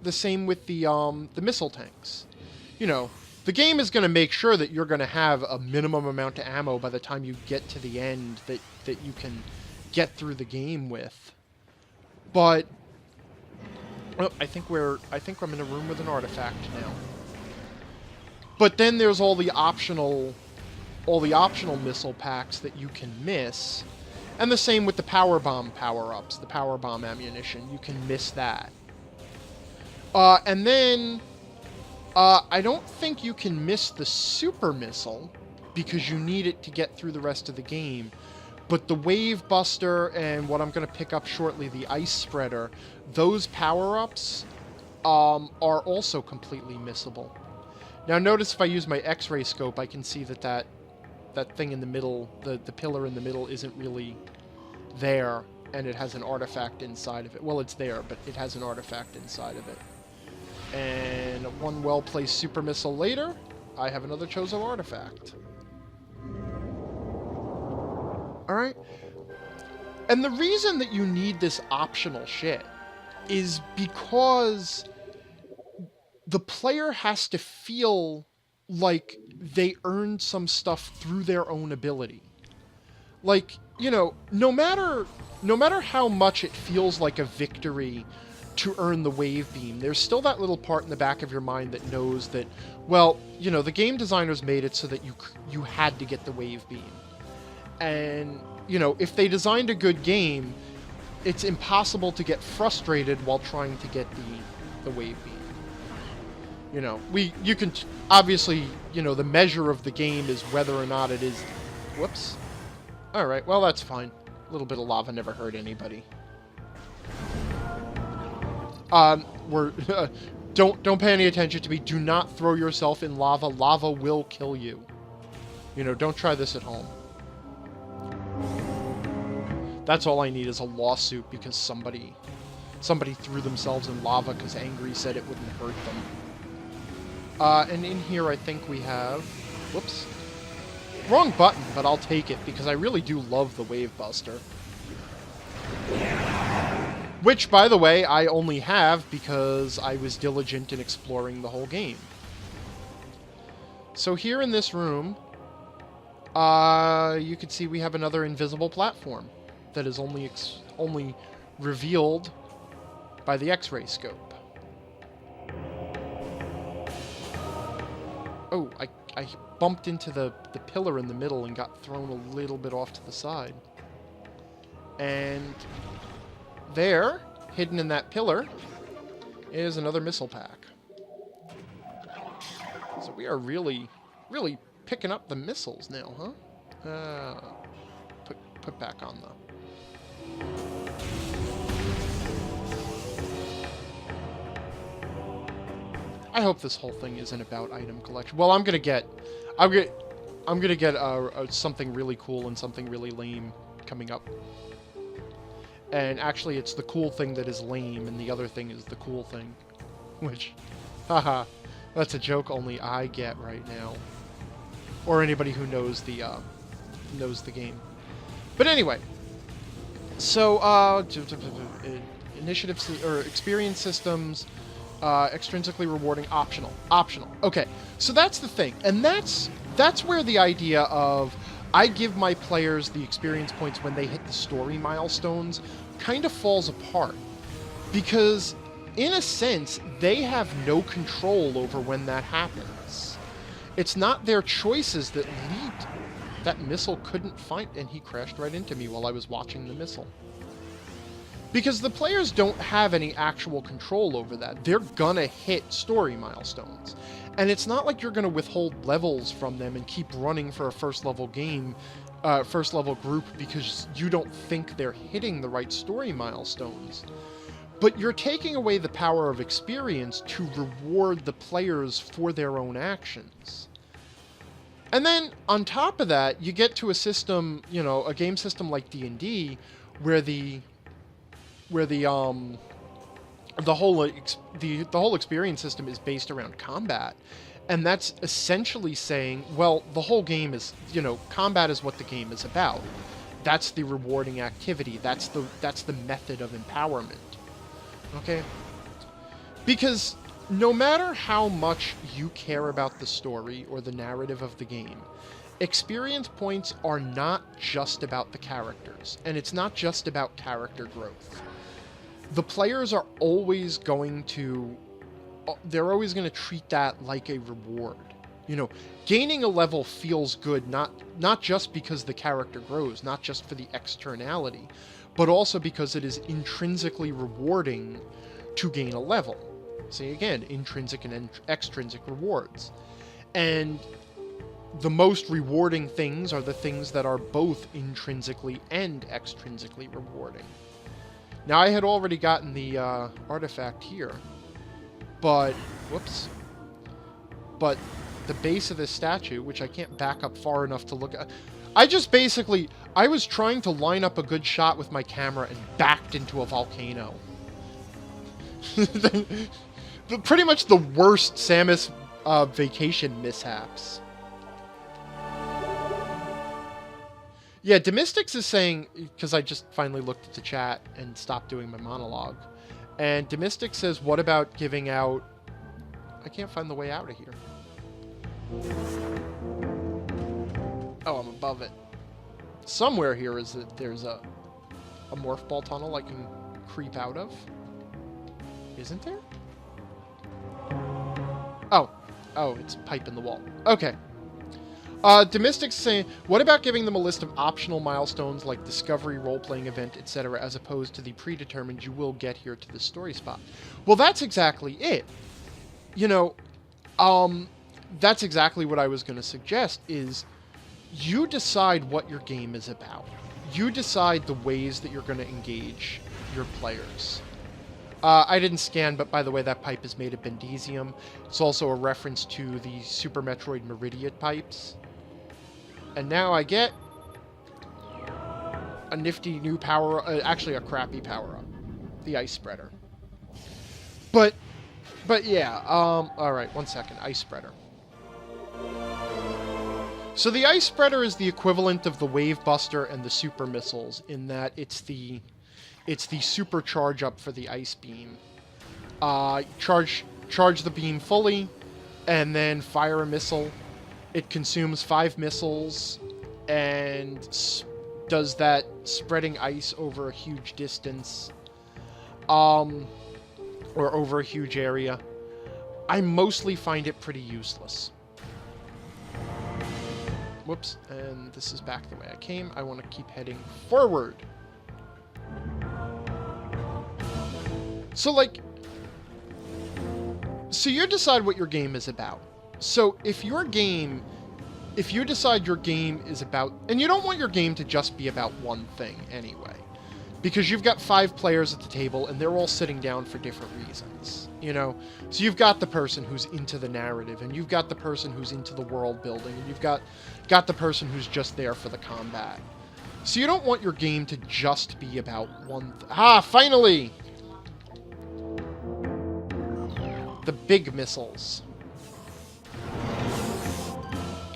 the missile tanks. The game is going to make sure that you're going to have a minimum amount of ammo by the time you get to the end that you can get through the game with. But I think I'm in a room with an artifact now. But then there's all the optional missile packs that you can miss. And the same with the power bomb power-ups, the power bomb ammunition. You can miss that. And then I don't think you can miss the super missile because you need it to get through the rest of the game. But the Wave Buster and what I'm going to pick up shortly, the Ice Spreader, those power-ups are also completely missable. Now notice if I use my X-ray scope, I can see that that thing in the middle, the pillar in the middle isn't really there, and it has an artifact inside of it. Well, it's there, but it has an artifact inside of it. And one well-placed super missile later, I have another Chozo artifact. Alright? And the reason that you need this optional shit is because the player has to feel like they earned some stuff through their own ability. Like, you know, no matter how much it feels like a victory to earn the wave beam, there's still that little part in the back of your mind that knows that, well, you know, the game designers made it so that you had to get the wave beam. And, you know, if they designed a good game, it's impossible to get frustrated while trying to get the wave beam. You know, you can obviously, you know, the measure of the game is whether or not it is. Whoops. All right, well, that's fine. A little bit of lava never hurt anybody. Don't pay any attention to me. Do not throw yourself in lava. Lava will kill you. You know, don't try this at home. That's all I need is a lawsuit because somebody threw themselves in lava because Angry said it wouldn't hurt them. And in here I think we have... Whoops. Wrong button, but I'll take it because I really do love the Wave Buster. Which, by the way, I only have because I was diligent in exploring the whole game. So here in this room, you can see we have another invisible platform that is only revealed by the X-ray scope. Oh, I bumped into the pillar in the middle and got thrown a little bit off to the side. And there, hidden in that pillar, is another missile pack. So we are really, really picking up the missiles now, huh? Put back on the... I hope this whole thing isn't about item collection. Well, I'm gonna get something really cool and something really lame coming up. And actually, it's the cool thing that is lame, and the other thing is the cool thing. Which, haha, that's a joke only I get right now, or anybody who knows the game. But anyway, so initiatives or experience systems. Extrinsically rewarding, optional. Okay, so that's the thing. And that's where the idea of I give my players the experience points when they hit the story milestones kind of falls apart. Because, in a sense, they have no control over when that happens. It's not their choices that lead. That missile couldn't find... And he crashed right into me while I was watching the missile. Because the players don't have any actual control over that. They're gonna hit story milestones. And it's not like you're gonna withhold levels from them and keep running for a first level game, first level group because you don't think they're hitting the right story milestones. But you're taking away the power of experience to reward the players for their own actions. And then, on top of that, you get to a system, you know, a game system like D&D, where the whole experience system is based around combat, and that's essentially saying, well, the whole game is, you know, combat is what the game is about. That's the rewarding activity. That's the method of empowerment. Okay? Because no matter how much you care about the story or the narrative of the game, experience points are not just about the characters, and it's not just about character growth. The players are always going to... They're always going to treat that like a reward. You know, gaining a level feels good, not just because the character grows, not just for the externality, but also because it is intrinsically rewarding to gain a level. See, again, intrinsic and extrinsic rewards. And the most rewarding things are the things that are both intrinsically and extrinsically rewarding. Now, I had already gotten the artifact here, but, whoops. but the base of this statue, which I can't back up far enough to look at, I was trying to line up a good shot with my camera and backed into a volcano. Pretty much the worst Samus vacation mishaps. Yeah, Demystics is saying, because I just finally looked at the chat and stopped doing my monologue, and Demystics says, what about giving out... I can't find the way out of here. Oh, I'm above it. Somewhere here is that there's a morph ball tunnel I can creep out of. Isn't there? Oh, it's a pipe in the wall. Okay. Demystics saying, what about giving them a list of optional milestones like discovery, role-playing event, etc., as opposed to the predetermined you will get here to the story spot? Well, that's exactly it. You know, that's exactly what I was going to suggest, is you decide what your game is about. You decide the ways that you're going to engage your players. I didn't scan, but by the way, that pipe is made of bendesium. It's also a reference to the Super Metroid Meridian pipes. And now I get a nifty new power, actually a crappy power-up. The Ice Spreader. But yeah, alright, 1 second, Ice Spreader. So the Ice Spreader is the equivalent of the Wave Buster and the Super Missiles, in that it's the super charge up for the Ice Beam. Charge the beam fully, and then fire a missile. It consumes 5 missiles, and does that spreading ice over a huge distance. Or over a huge area. I mostly find it pretty useless. Whoops, and this is back the way I came. I want to keep heading forward. So, so you decide what your game is about. So if you decide your game is about, and you don't want your game to just be about one thing anyway, because you've got 5 players at the table and they're all sitting down for different reasons, you know? So you've got the person who's into the narrative, and you've got the person who's into the world building, and you've got the person who's just there for the combat. So you don't want your game to just be about one finally! The big missiles.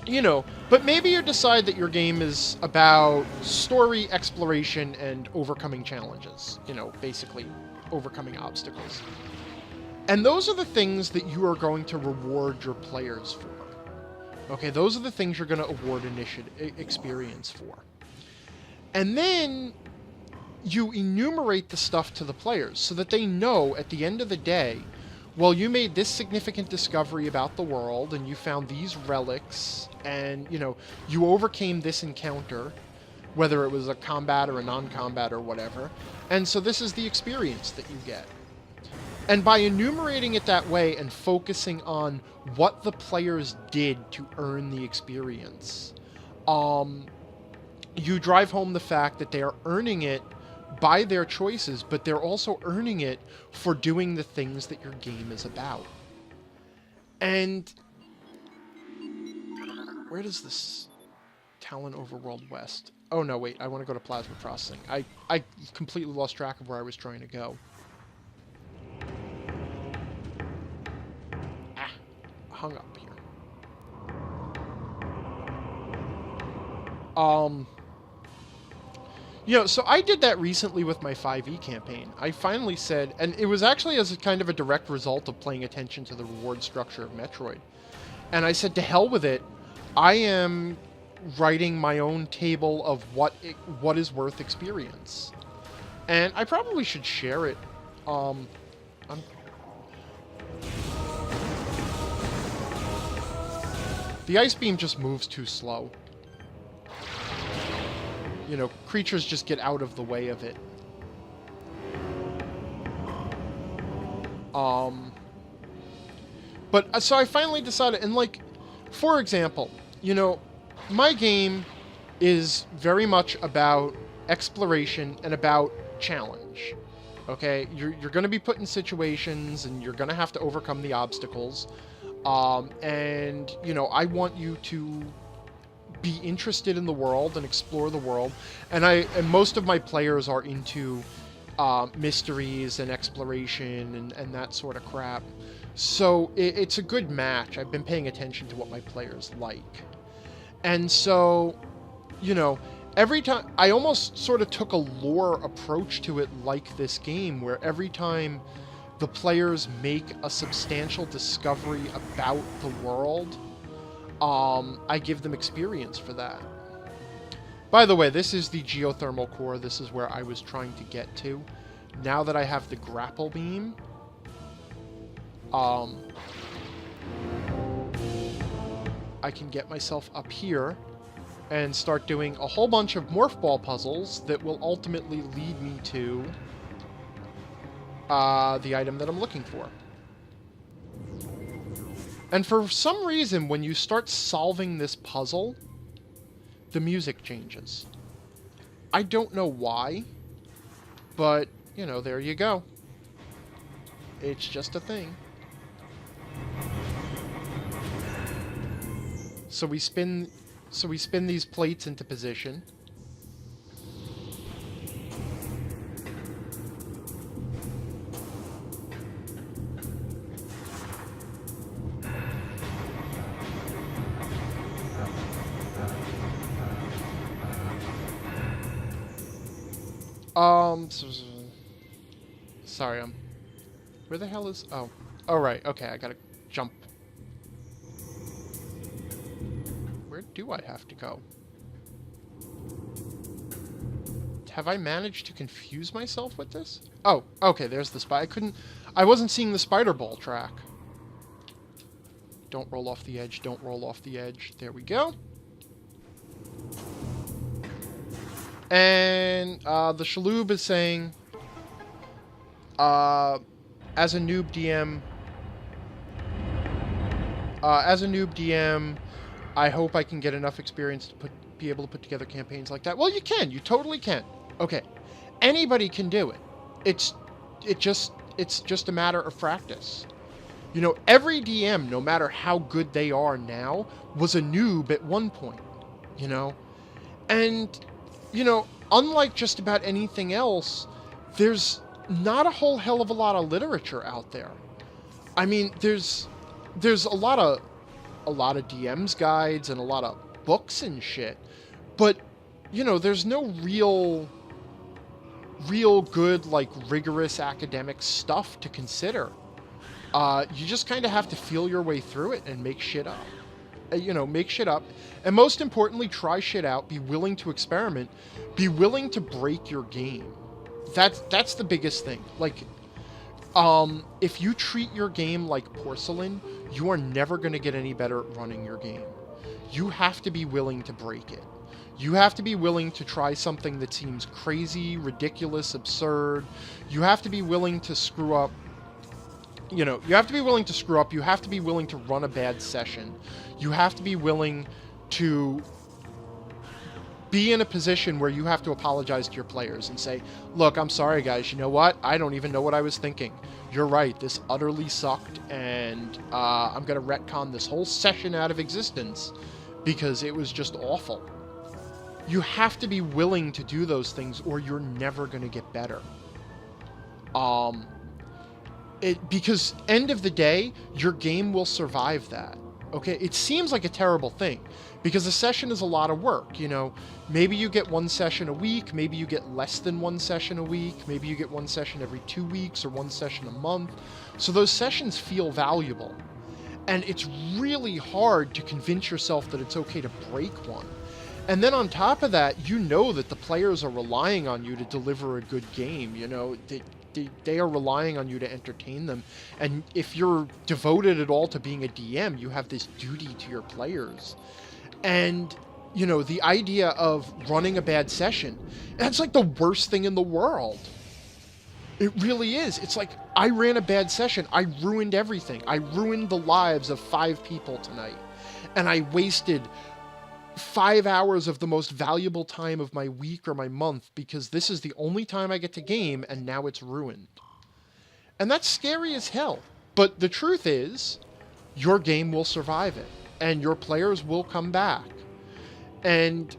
You know, but maybe you decide that your game is about story, exploration, and overcoming challenges. You know, basically overcoming obstacles. And those are the things that you are going to reward your players for. Okay, those are the things you're going to award experience for. And then you enumerate the stuff to the players so that they know at the end of the day, well, you made this significant discovery about the world, and you found these relics, and, you know, you overcame this encounter, whether it was a combat or a non-combat or whatever, and so this is the experience that you get. And by enumerating it that way and focusing on what the players did to earn the experience, you drive home the fact that they are earning it by their choices, but they're also earning it for doing the things that your game is about. And where does this Talon Overworld West? Oh no, wait, I want to go to Plasma Processing. I completely lost track of where I was trying to go. Hung up here. You know, so I did that recently with my 5e campaign. I finally said, and it was actually as a kind of a direct result of paying attention to the reward structure of Metroid. And I said, to hell with it. I am writing my own table of what is worth experience. And I probably should share it. The Ice Beam just moves too slow. You know, creatures just get out of the way of it. But, so I finally decided, and like, for example, you know, my game is very much about exploration and about challenge. Okay? You're going to be put in situations, and you're going to have to overcome the obstacles. And, you know, I want you to be interested in the world and explore the world. And most of my players are into mysteries and exploration and that sort of crap. So it's a good match. I've been paying attention to what my players like. And so, you know, every time I almost sort of took a lore approach to it like this game, where every time the players make a substantial discovery about the world, I give them experience for that. By the way, this is the geothermal core. This is where I was trying to get to. Now that I have the grapple beam, I can get myself up here and start doing a whole bunch of morph ball puzzles that will ultimately lead me to the item that I'm looking for. And for some reason, when you start solving this puzzle, the music changes. I don't know why, but, you know, there you go. It's just a thing. So we spin these plates into position. Sorry, where the hell is... Oh, right, okay, I gotta jump. Where do I have to go? Have I managed to confuse myself with this? Oh, okay, there's the I wasn't seeing the spider ball track. Don't roll off the edge, don't roll off the edge. There we go. And the Shaloub is saying, as a noob DM, I hope I can get enough experience to be able to put together campaigns like that. Well, you can. You totally can. Okay, anybody can do it. It's just a matter of practice. You know, every DM, no matter how good they are now, was a noob at one point. You know, and you know, unlike just about anything else, there's not a whole hell of a lot of literature out there. I mean, there's a lot of DM's guides and a lot of books and shit, but you know, there's no real good, like, rigorous academic stuff to consider. You just kind of have to feel your way through it and make shit up. You know, make shit up, and most importantly, try shit out. Be willing to experiment. Be willing to break your game. That's the biggest thing. Like, if you treat your game like porcelain, you are never going to get any better at running your game. You have to be willing to break it. You have to be willing to try something that seems crazy, ridiculous, absurd. You have to be willing to screw up. You know, you have to be willing to screw up. You have to be willing to run a bad session. You have to be willing to be in a position where you have to apologize to your players and say, look, I'm sorry, guys. You know what? I don't even know what I was thinking. You're right. This utterly sucked, and I'm going to retcon this whole session out of existence because it was just awful. You have to be willing to do those things, or you're never going to get better. Because end of the day, your game will survive that. Okay, it seems like a terrible thing because a session is a lot of work. You know, maybe you get one session a week, maybe you get less than one session a week, maybe you get one session every 2 weeks or one session a month. So those sessions feel valuable, and it's really hard to convince yourself that it's okay to break one. And then on top of that, you know that the players are relying on you to deliver a good game. You know, they are relying on you to entertain them. And if you're devoted at all to being a DM, you have this duty to your players. And, you know, the idea of running a bad session, that's like the worst thing in the world. It really is. It's like, I ran a bad session. I ruined everything. I ruined the lives of 5 people tonight. And I wasted 5 hours of the most valuable time of my week or my month because this is the only time I get to game, and now it's ruined. And that's scary as hell. But the truth is, your game will survive it, and your players will come back. And,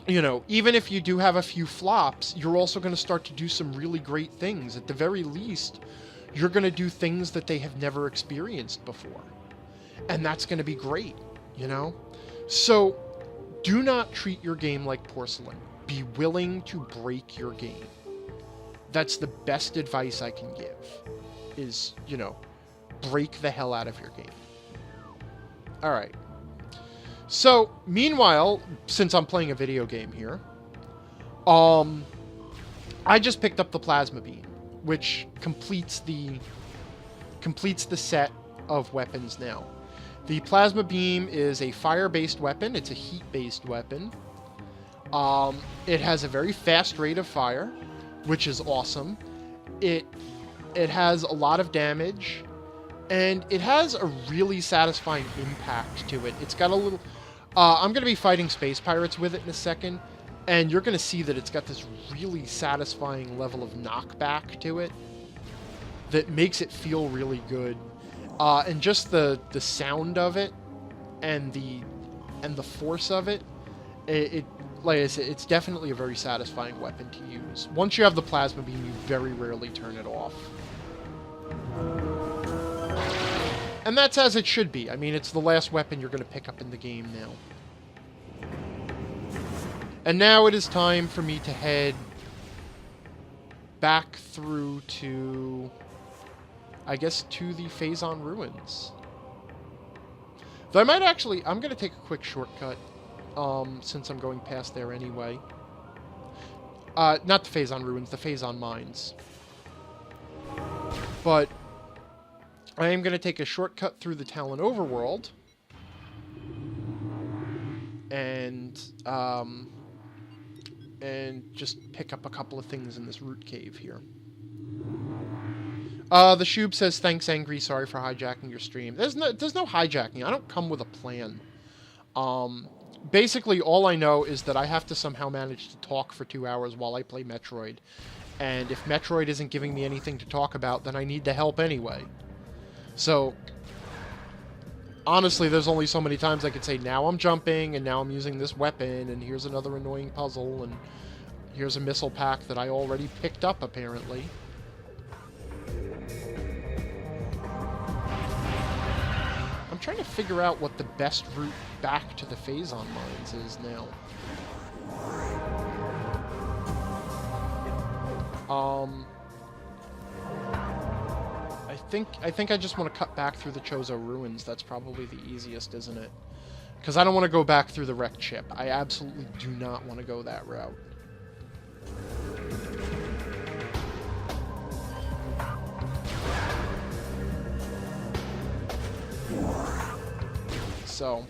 you know, even if you do have a few flops, you're also going to start to do some really great things. At the very least, you're going to do things that they have never experienced before. And that's going to be great, you know? So, do not treat your game like porcelain. Be willing to break your game. That's the best advice I can give, is, you know, break the hell out of your game. Alright. So, meanwhile, since I'm playing a video game here, I just picked up the plasma beam, which completes the set of weapons now. The plasma beam is a fire-based weapon. It's a heat-based weapon. It has a very fast rate of fire, which is awesome. It has a lot of damage, and it has a really satisfying impact to it. It's got a little... I'm going to be fighting space pirates with it in a second, and you're going to see that it's got this really satisfying level of knockback to it that makes it feel really good. And just the sound of it and the force of it, like I said, it's definitely a very satisfying weapon to use. Once you have the plasma beam, you very rarely turn it off. And that's as it should be. I mean, it's the last weapon you're going to pick up in the game now. And now it is time for me to head back through to, I guess, to the Phazon Ruins. Though I might actually... I'm going to take a quick shortcut, since I'm going past there anyway. Not the Phazon Ruins, the Phazon Mines. But I am going to take a shortcut through the Talon Overworld. And just pick up a couple of things in this root cave here. The Shoob says, thanks, Angry. Sorry for hijacking your stream. There's no hijacking. I don't come with a plan. Basically, all I know is that I have to somehow manage to talk for 2 hours while I play Metroid. And if Metroid isn't giving me anything to talk about, then I need the help anyway. So, honestly, there's only so many times I could say, now I'm jumping, and now I'm using this weapon, and here's another annoying puzzle, and here's a missile pack that I already picked up, apparently. I'm trying to figure out what the best route back to the Phazon Mines is now. I think I just want to cut back through the Chozo Ruins. That's probably the easiest, isn't it? Because I don't want to go back through the wrecked ship. I absolutely do not want to go that route. So...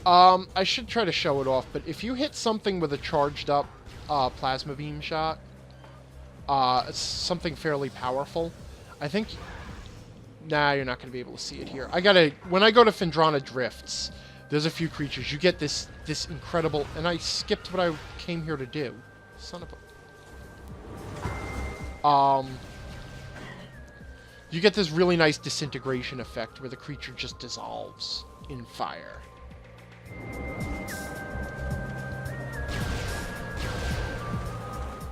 I should try to show it off, but if you hit something with a charged up plasma beam shot, it's something fairly powerful, I think... Nah, you're not going to be able to see it here. When I go to Phendrana Drifts, there's a few creatures. You get this incredible... And I skipped what I came here to do. Son of a... You get this really nice disintegration effect where the creature just dissolves in fire.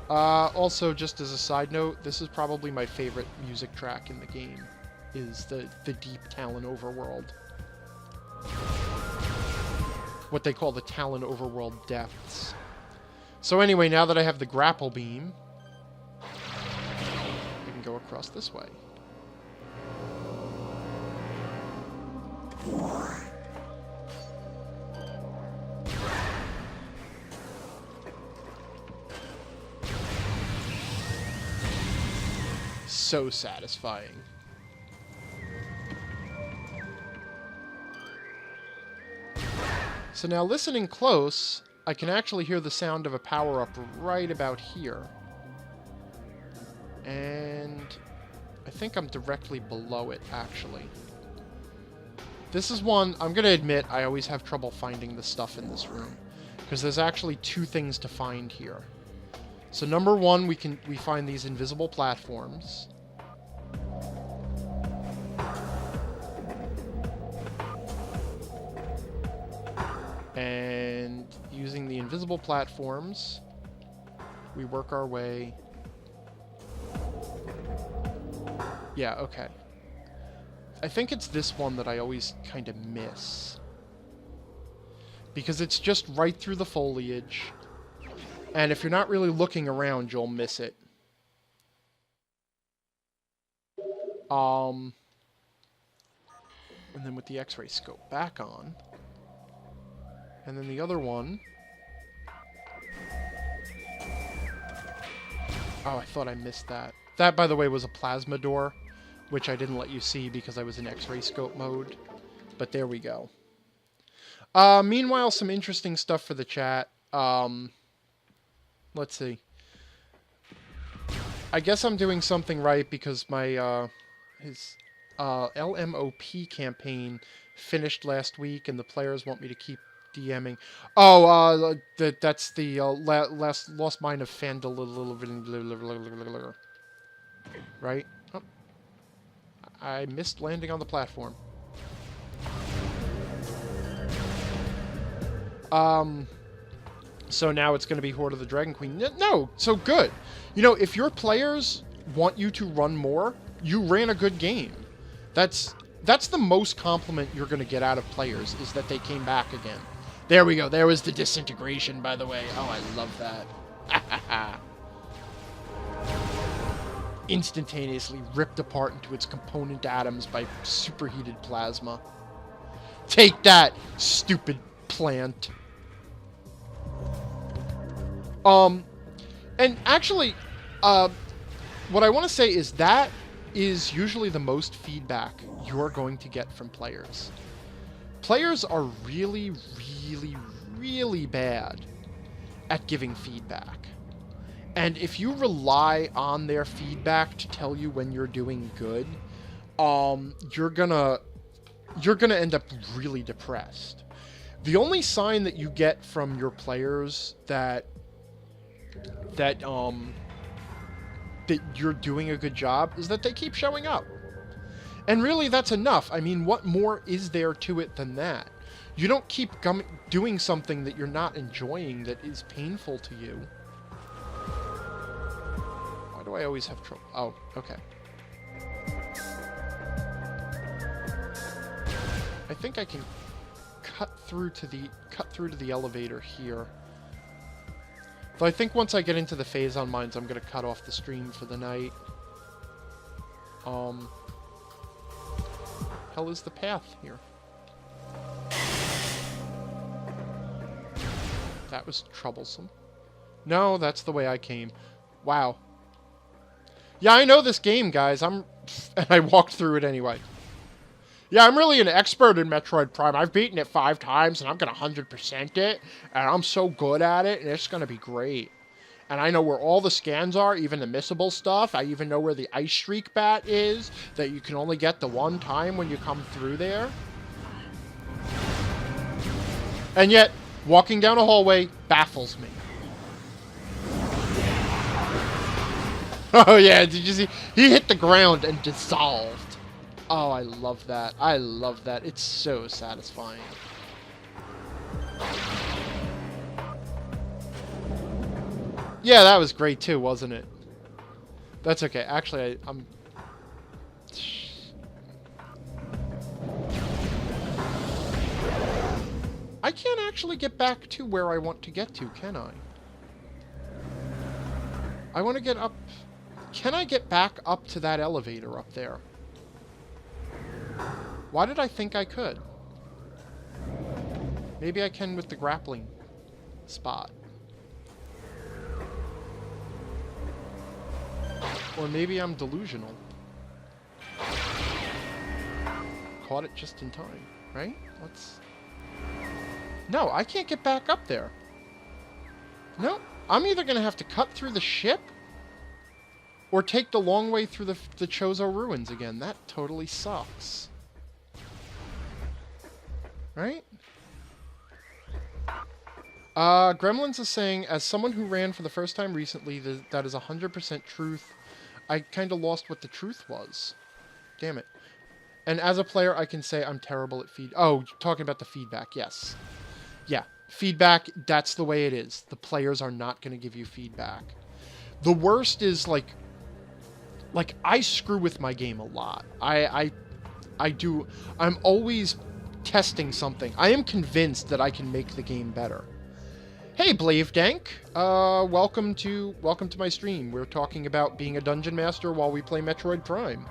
Also, just as a side note, this is probably my favorite music track in the game, is the deep Talon Overworld. What they call the Talon Overworld Depths. So anyway, now that I have the grapple beam, I can go across this way. So satisfying. So now, listening close, I can actually hear the sound of a power-up right about here. And I think I'm directly below it, actually. This is one, I'm going to admit, I always have trouble finding the stuff in this room. Because there's actually two things to find here. So number one, we find these invisible platforms. And using the invisible platforms, we work our way. Yeah, okay. I think it's this one that I always kind of miss. Because it's just right through the foliage. And if you're not really looking around, you'll miss it. And then with the X-ray scope back on. And then the other one... Oh, I thought I missed that. That, by the way, was a plasma door, which I didn't let you see because I was in X-ray scope mode. But there we go. Meanwhile, some interesting stuff for the chat. Let's see. I guess I'm doing something right because my, his LMOP campaign finished last week and the players want me to keep DMing. Oh, that's the Lost Mine of Fandal. Right? Oh. I missed landing on the platform. So now it's going to be Horde of the Dragon Queen. No, so good. You know, if your players want you to run more, you ran a good game. That's the most compliment you're going to get out of players, is that they came back again. There we go. There was the disintegration, by the way. Oh, I love that. Instantaneously ripped apart into its component atoms by superheated plasma. Take that, stupid plant. And actually, what I want to say is that is usually the most feedback you're going to get from players. Players are really, really, really bad at giving feedback. And if you rely on their feedback to tell you when you're doing good, you're gonna end up really depressed. The only sign that you get from your players that you're doing a good job is that they keep showing up. And really, that's enough. I mean, what more is there to it than that? You don't keep doing something that you're not enjoying, that is painful to you. Why do I always have trouble? Oh, okay. I think I can cut through to the elevator here. Though I think once I get into the Phazon mines, I'm going to cut off the stream for the night. Hell is the path here? That was troublesome. No, that's the way I came. Wow. Yeah, I know this game, guys. And I walked through it anyway. Yeah, I'm really an expert in Metroid Prime. I've beaten it 5 times, and I'm going to 100% it. And I'm so good at it, and it's going to be great. And I know where all the scans are, even the missable stuff. I even know where the Ice Shriek bat is, that you can only get the one time when you come through there. And yet, walking down a hallway baffles me. Oh yeah, did you see? He hit the ground and dissolved. Oh, I love that. I love that. It's so satisfying. Yeah, that was great too, wasn't it? That's okay. Actually, I'm... I can't actually get back to where I want to get to, can I? I want to get up... Can I get back up to that elevator up there? Why did I think I could? Maybe I can with the grappling spot. Or maybe I'm delusional. Caught it just in time, right? Let's... No, I can't get back up there. No, I'm either going to have to cut through the ship or take the long way through the Chozo ruins again. That totally sucks. Right? Gremlins is saying, as someone who ran for the first time recently, that is 100% truth. I kind of lost what the truth was. Damn it. And as a player, I can say I'm terrible at feed. Oh, talking about the feedback, yes. Yeah, feedback, that's the way it is. The players are not going to give you feedback. The worst is, like I screw with my game a lot. I do. I'm always testing something. I am convinced that I can make the game better. Hey, Blavedank. Welcome to my stream. We're talking about being a dungeon master while we play Metroid Prime.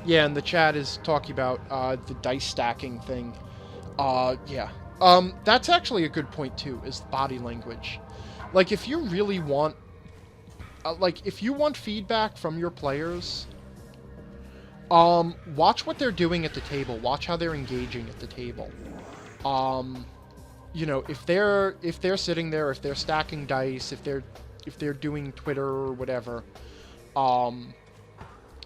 Yeah, and the chat is talking about the dice stacking thing. Yeah. That's actually a good point too, is body language. Like, if you really want if you want feedback from your players, watch what they're doing at the table. Watch how they're engaging at the table. You know, if they're sitting there, if they're stacking dice, if they're doing Twitter or whatever,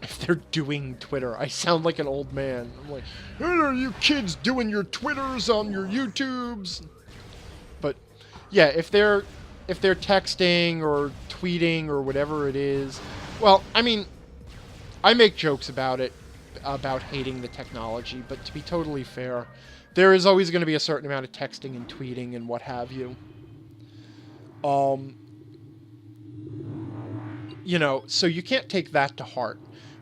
if they're doing Twitter, I sound like an old man. I'm like, hey, are you kids doing your Twitters on your YouTubes? But yeah, if they're texting or tweeting or whatever it is, well, I mean, I make jokes about it, about hating the technology, but to be totally fair, there is always going to be a certain amount of texting and tweeting and what have you. You know, so you can't take that to heart.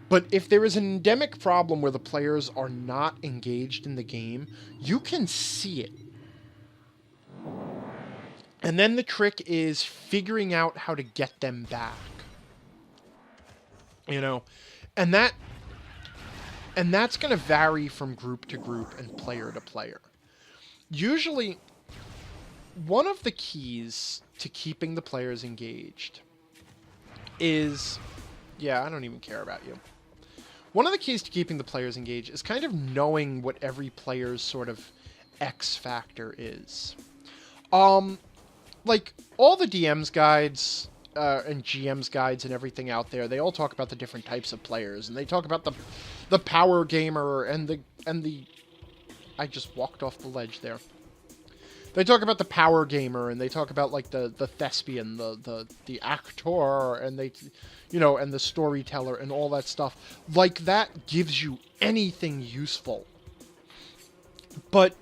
But if there is an endemic problem where the players are not engaged in the game, you can see it. And then the trick is figuring out how to get them back. You know, and that's going to vary from group to group and player to player. Usually, one of the keys to keeping the players engaged is... Yeah, I don't even care about you. One of the keys to keeping the players engaged is kind of knowing what every player's sort of X factor is. Like, all the DM's guides and GM's guides and everything out there, they all talk about the different types of players, and they talk about the power gamer and the I just walked off the ledge there. They talk about the power gamer, and they talk about, like, the thespian, the actor, and they, you know, and the storyteller and all that stuff. Like, that gives you anything useful. But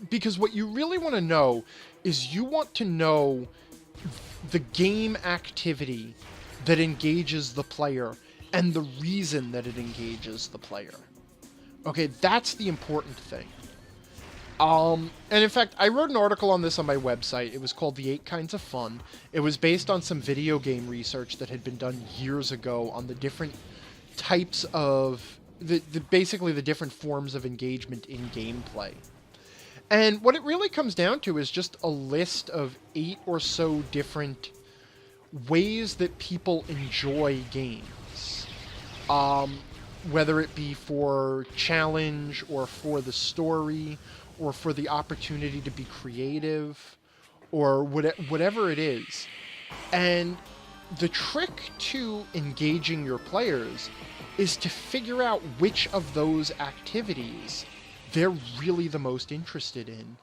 because what you really want to know is you want to know the game activity that engages the player and the reason that it engages the player. Okay, that's the important thing. And in fact, I wrote an article on this on my website. It was called The 8 Kinds of Fun. It was based on some video game research that had been done years ago on the different types of... basically the different forms of engagement in gameplay. And what it really comes down to is just a list of 8 or so different ways that people enjoy games. Whether it be for challenge or for the story or for the opportunity to be creative or whatever it is. And the trick to engaging your players is to figure out which of those activities they're really the most interested in,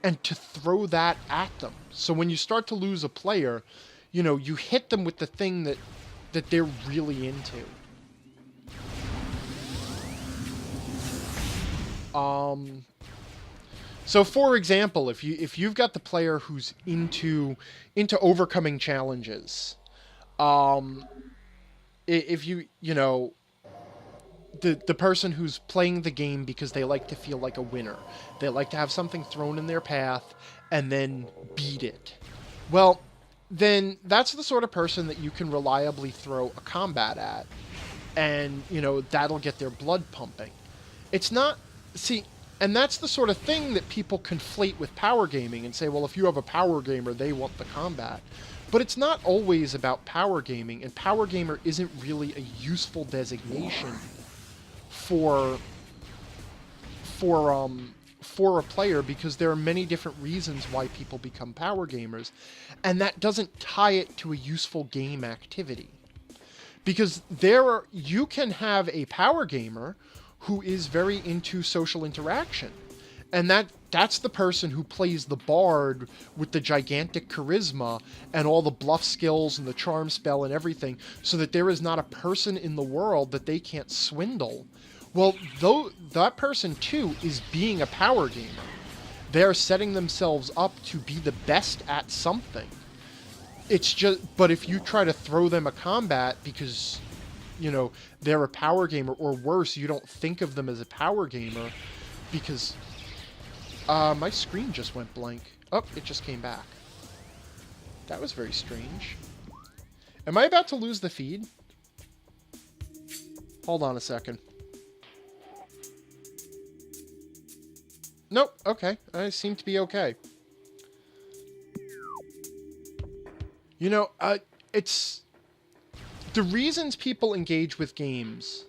and to throw that at them. So when you start to lose a player, you know, you hit them with the thing that they're really into. So for example, if you've got the player who's into overcoming challenges, if you know, the person who's playing the game because they like to feel like a winner. They like to have something thrown in their path and then beat it. Well, then that's the sort of person that you can reliably throw a combat at. And, you know, that'll get their blood pumping. It's not... See, and that's the sort of thing that people conflate with power gaming and say, well, if you have a power gamer, they want the combat. But it's not always about power gaming, and power gamer isn't really a useful designation for a player, because there are many different reasons why people become power gamers, and that doesn't tie it to a useful game activity. Because you can have a power gamer who is very into social interaction. And that's the person who plays the bard with the gigantic charisma and all the bluff skills and the charm spell and everything, so that there is not a person in the world that they can't swindle. Well, though that person too is being a power gamer. They're setting themselves up to be the best at something. It's just, but if you try to throw them a combat because, you know, they're a power gamer, or worse, you don't think of them as a power gamer because my screen just went blank. Oh, it just came back. That was very strange. Am I about to lose the feed? Hold on a second. Nope, okay. I seem to be okay. You know, it's... The reasons people engage with games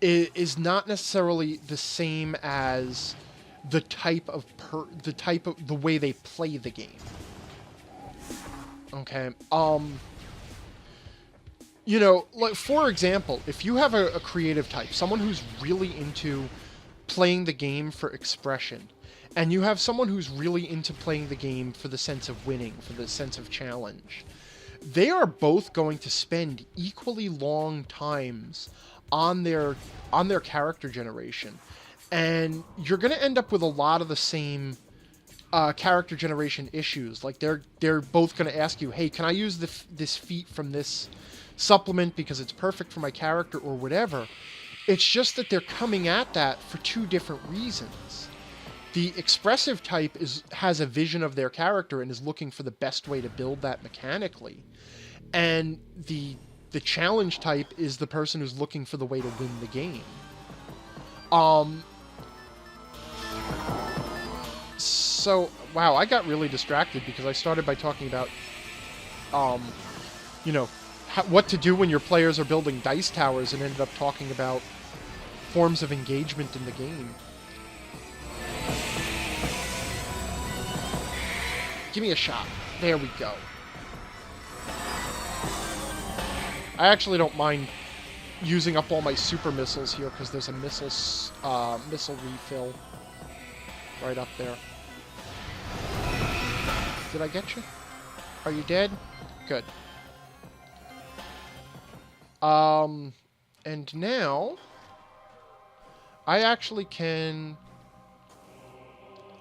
is not necessarily the same as the the way they play the game. Okay. You know, like, for example, if you have a creative type, someone who's really into playing the game for expression, and you have someone who's really into playing the game for the sense of winning, for the sense of challenge, they are both going to spend equally long times on their character generation. And you're going to end up with a lot of the same character generation issues. Like, they're both going to ask you, hey, can I use this feat from this supplement because it's perfect for my character or whatever. It's just that they're coming at that for two different reasons. The expressive type has a vision of their character and is looking for the best way to build that mechanically. And the challenge type is the person who's looking for the way to win the game. So, wow, I got really distracted because I started by talking about, you know, what to do when your players are building dice towers, and ended up talking about forms of engagement in the game. Give me a shot. There we go. I actually don't mind using up all my super missiles here because there's a missile refill right up there. Did I get you? Are you dead? Good. And now I actually can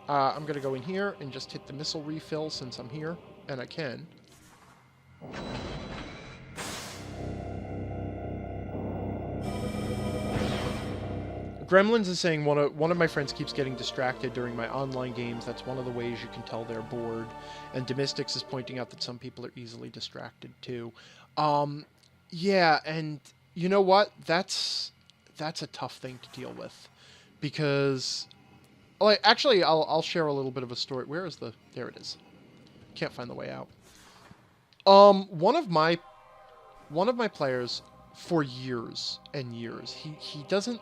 I'm gonna go in here and just hit the missile refill since I'm here, and I can. Gremlins is saying one of my friends keeps getting distracted during my online games. That's one of the ways you can tell they're bored. And Domestics is pointing out that some people are easily distracted too. Yeah, and you know what? That's a tough thing to deal with, because, like, actually, I'll share a little bit of a story. Where is the? There it is. Can't find the way out. One of my players for years and years, he doesn't.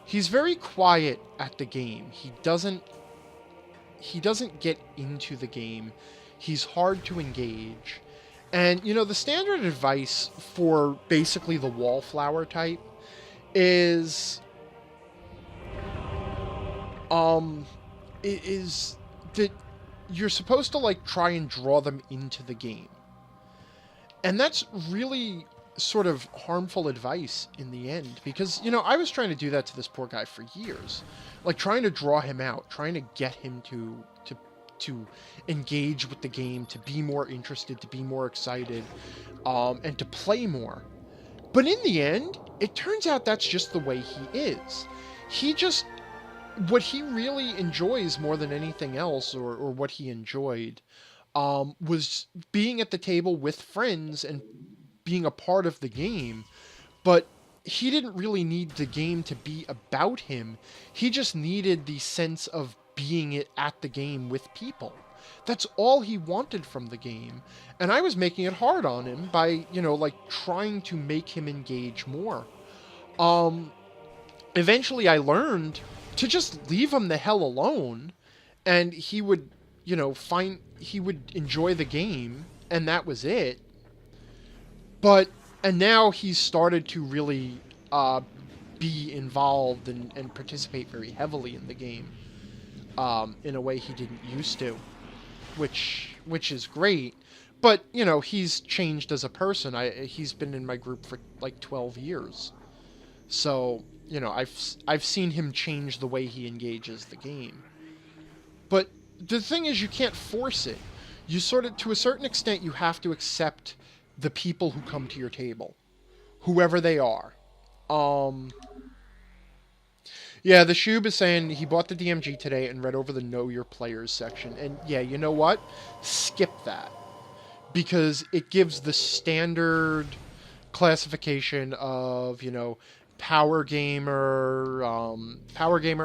He's very quiet at the game. He doesn't get into the game. He's hard to engage. And, you know, the standard advice for basically the wallflower type is that you're supposed to, like, try and draw them into the game. And that's really sort of harmful advice in the end, because, you know, I was trying to do that to this poor guy for years, like trying to draw him out, trying to get him to engage with the game, to be more interested, to be more excited, and to play more. But in the end, it turns out that's just the way he is. What he really enjoys more than anything else, or what he enjoyed, was being at the table with friends and being a part of the game. But he didn't really need the game to be about him. He just needed the sense of being at the game with people. That's all he wanted from the game. And I was making it hard on him by, you know, like, trying to make him engage more. Eventually I learned to just leave him the hell alone, and he would, you know, he would enjoy the game, and that was it. And now he's started to really be involved and participate very heavily in the game in a way he didn't used to, which is great. But you know, he's changed as a person. He's been in my group for like 12 years, so you know, I've seen him change the way he engages the game. But the thing is, you can't force it. You sort of, to a certain extent, you have to accept the people who come to your table, whoever they are. Um, yeah, the Shub is saying he bought the DMG today and read over the Know Your Players section. And yeah, you know what? Skip that. Because it gives the standard classification of, you know, power gamer,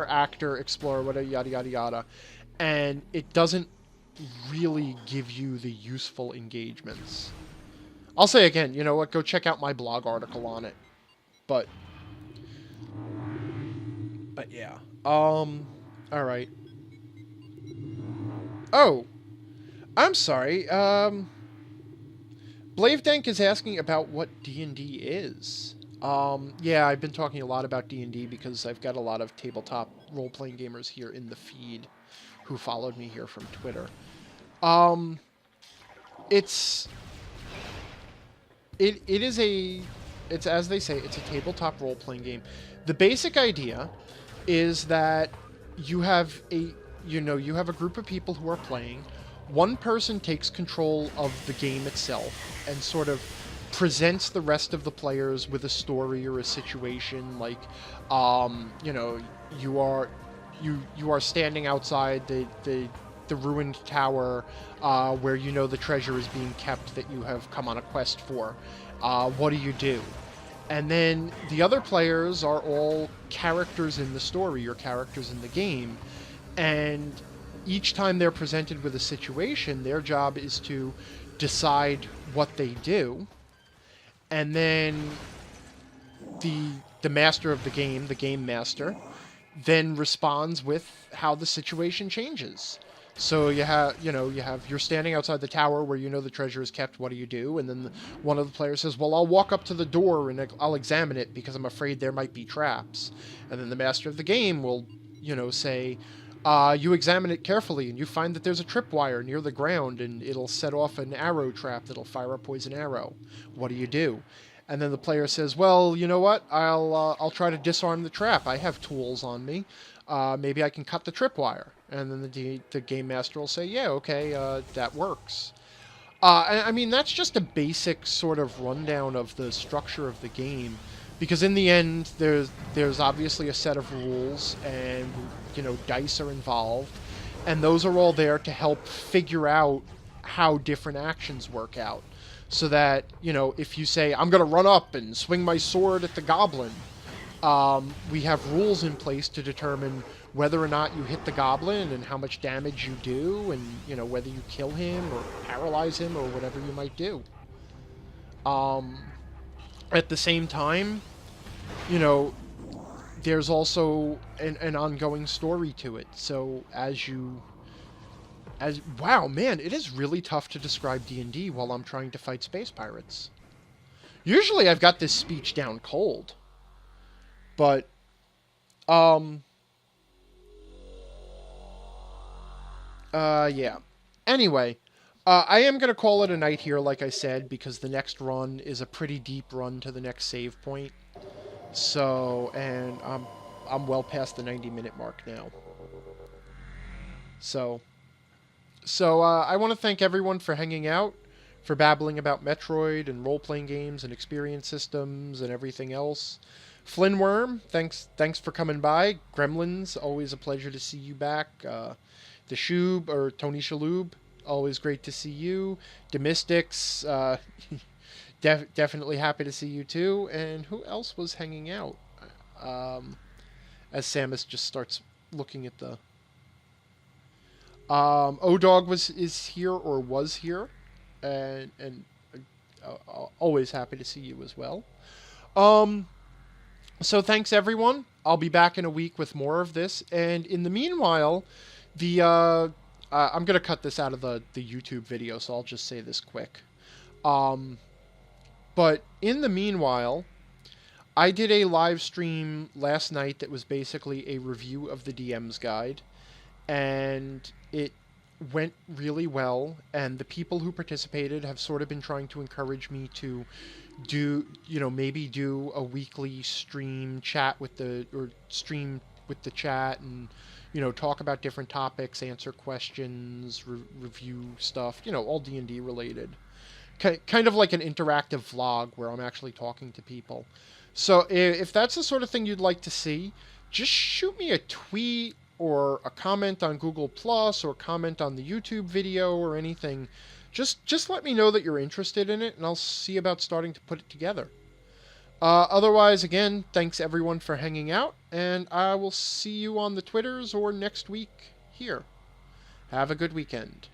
actor, explorer, whatever, yada, yada, yada. And it doesn't really give you the useful engagements. I'll say again, you know what? Go check out my blog article on it. But yeah. All right. Oh, I'm sorry. Blavedank is asking about what D&D is. Yeah, I've been talking a lot about D&D because I've got a lot of tabletop role-playing gamers here in the feed who followed me here from Twitter. It's as they say, it's a tabletop role-playing game. The basic idea is that you have a group of people who are playing. One person takes control of the game itself and sort of presents the rest of the players with a story or a situation. Like, you know, you are standing outside the ruined tower where you know the treasure is being kept that you have come on a quest for. What do you do? And then the other players are all characters in the story or characters in the game. And each time they're presented with a situation, their job is to decide what they do. And then the master of the game master, then responds with how the situation changes. So you're standing outside the tower where you know the treasure is kept. What do you do? And then one of the players says, well, I'll walk up to the door and I'll examine it because I'm afraid there might be traps. And then the master of the game will, you know, say, you examine it carefully and you find that there's a tripwire near the ground and it'll set off an arrow trap that'll fire a poison arrow. What do you do? And then the player says, well, you know what? I'll try to disarm the trap. I have tools on me. Maybe I can cut the tripwire. And then the game master will say, yeah, okay, that works. I mean, that's just a basic sort of rundown of the structure of the game. Because in the end, there's obviously a set of rules, and, you know, dice are involved. And those are all there to help figure out how different actions work out. So that, you know, if you say, I'm going to run up and swing my sword at the goblin, we have rules in place to determine whether or not you hit the goblin and how much damage you do, and, you know, whether you kill him or paralyze him or whatever you might do. At the same time, you know, there's also an ongoing story to it. So wow, man, it is really tough to describe D&D while I'm trying to fight space pirates. Usually I've got this speech down cold. But, yeah. Anyway, I am going to call it a night here, like I said, because the next run is a pretty deep run to the next save point. So, and I'm well past the 90-minute mark now. So I want to thank everyone for hanging out, for babbling about Metroid and role-playing games and experience systems and everything else. Flynnworm, thanks for coming by. Gremlins, always a pleasure to see you back. The Shoob, or Tony Shalhoub, always great to see you. Demystics, definitely happy to see you too. And who else was hanging out? As Samus just starts looking at the... O-Dog is here, or was here. And always happy to see you as well. So thanks, everyone. I'll be back in a week with more of this. And in the meanwhile, I'm going to cut this out of the YouTube video, so I'll just say this quick. But in the meanwhile, I did a live stream last night that was basically a review of the DM's guide, and it went really well. And the people who participated have sort of been trying to encourage me to do, maybe do a weekly stream with the chat, and talk about different topics, answer questions, review stuff, all D&D related. Kind of like an interactive vlog where I'm actually talking to people. So if that's the sort of thing you'd like to see, just shoot me a tweet or a comment on Google Plus or comment on the YouTube video or anything. Just let me know that you're interested in it, and I'll see about starting to put it together. Otherwise, again, thanks everyone for hanging out, and I will see you on the Twitters or next week here. Have a good weekend.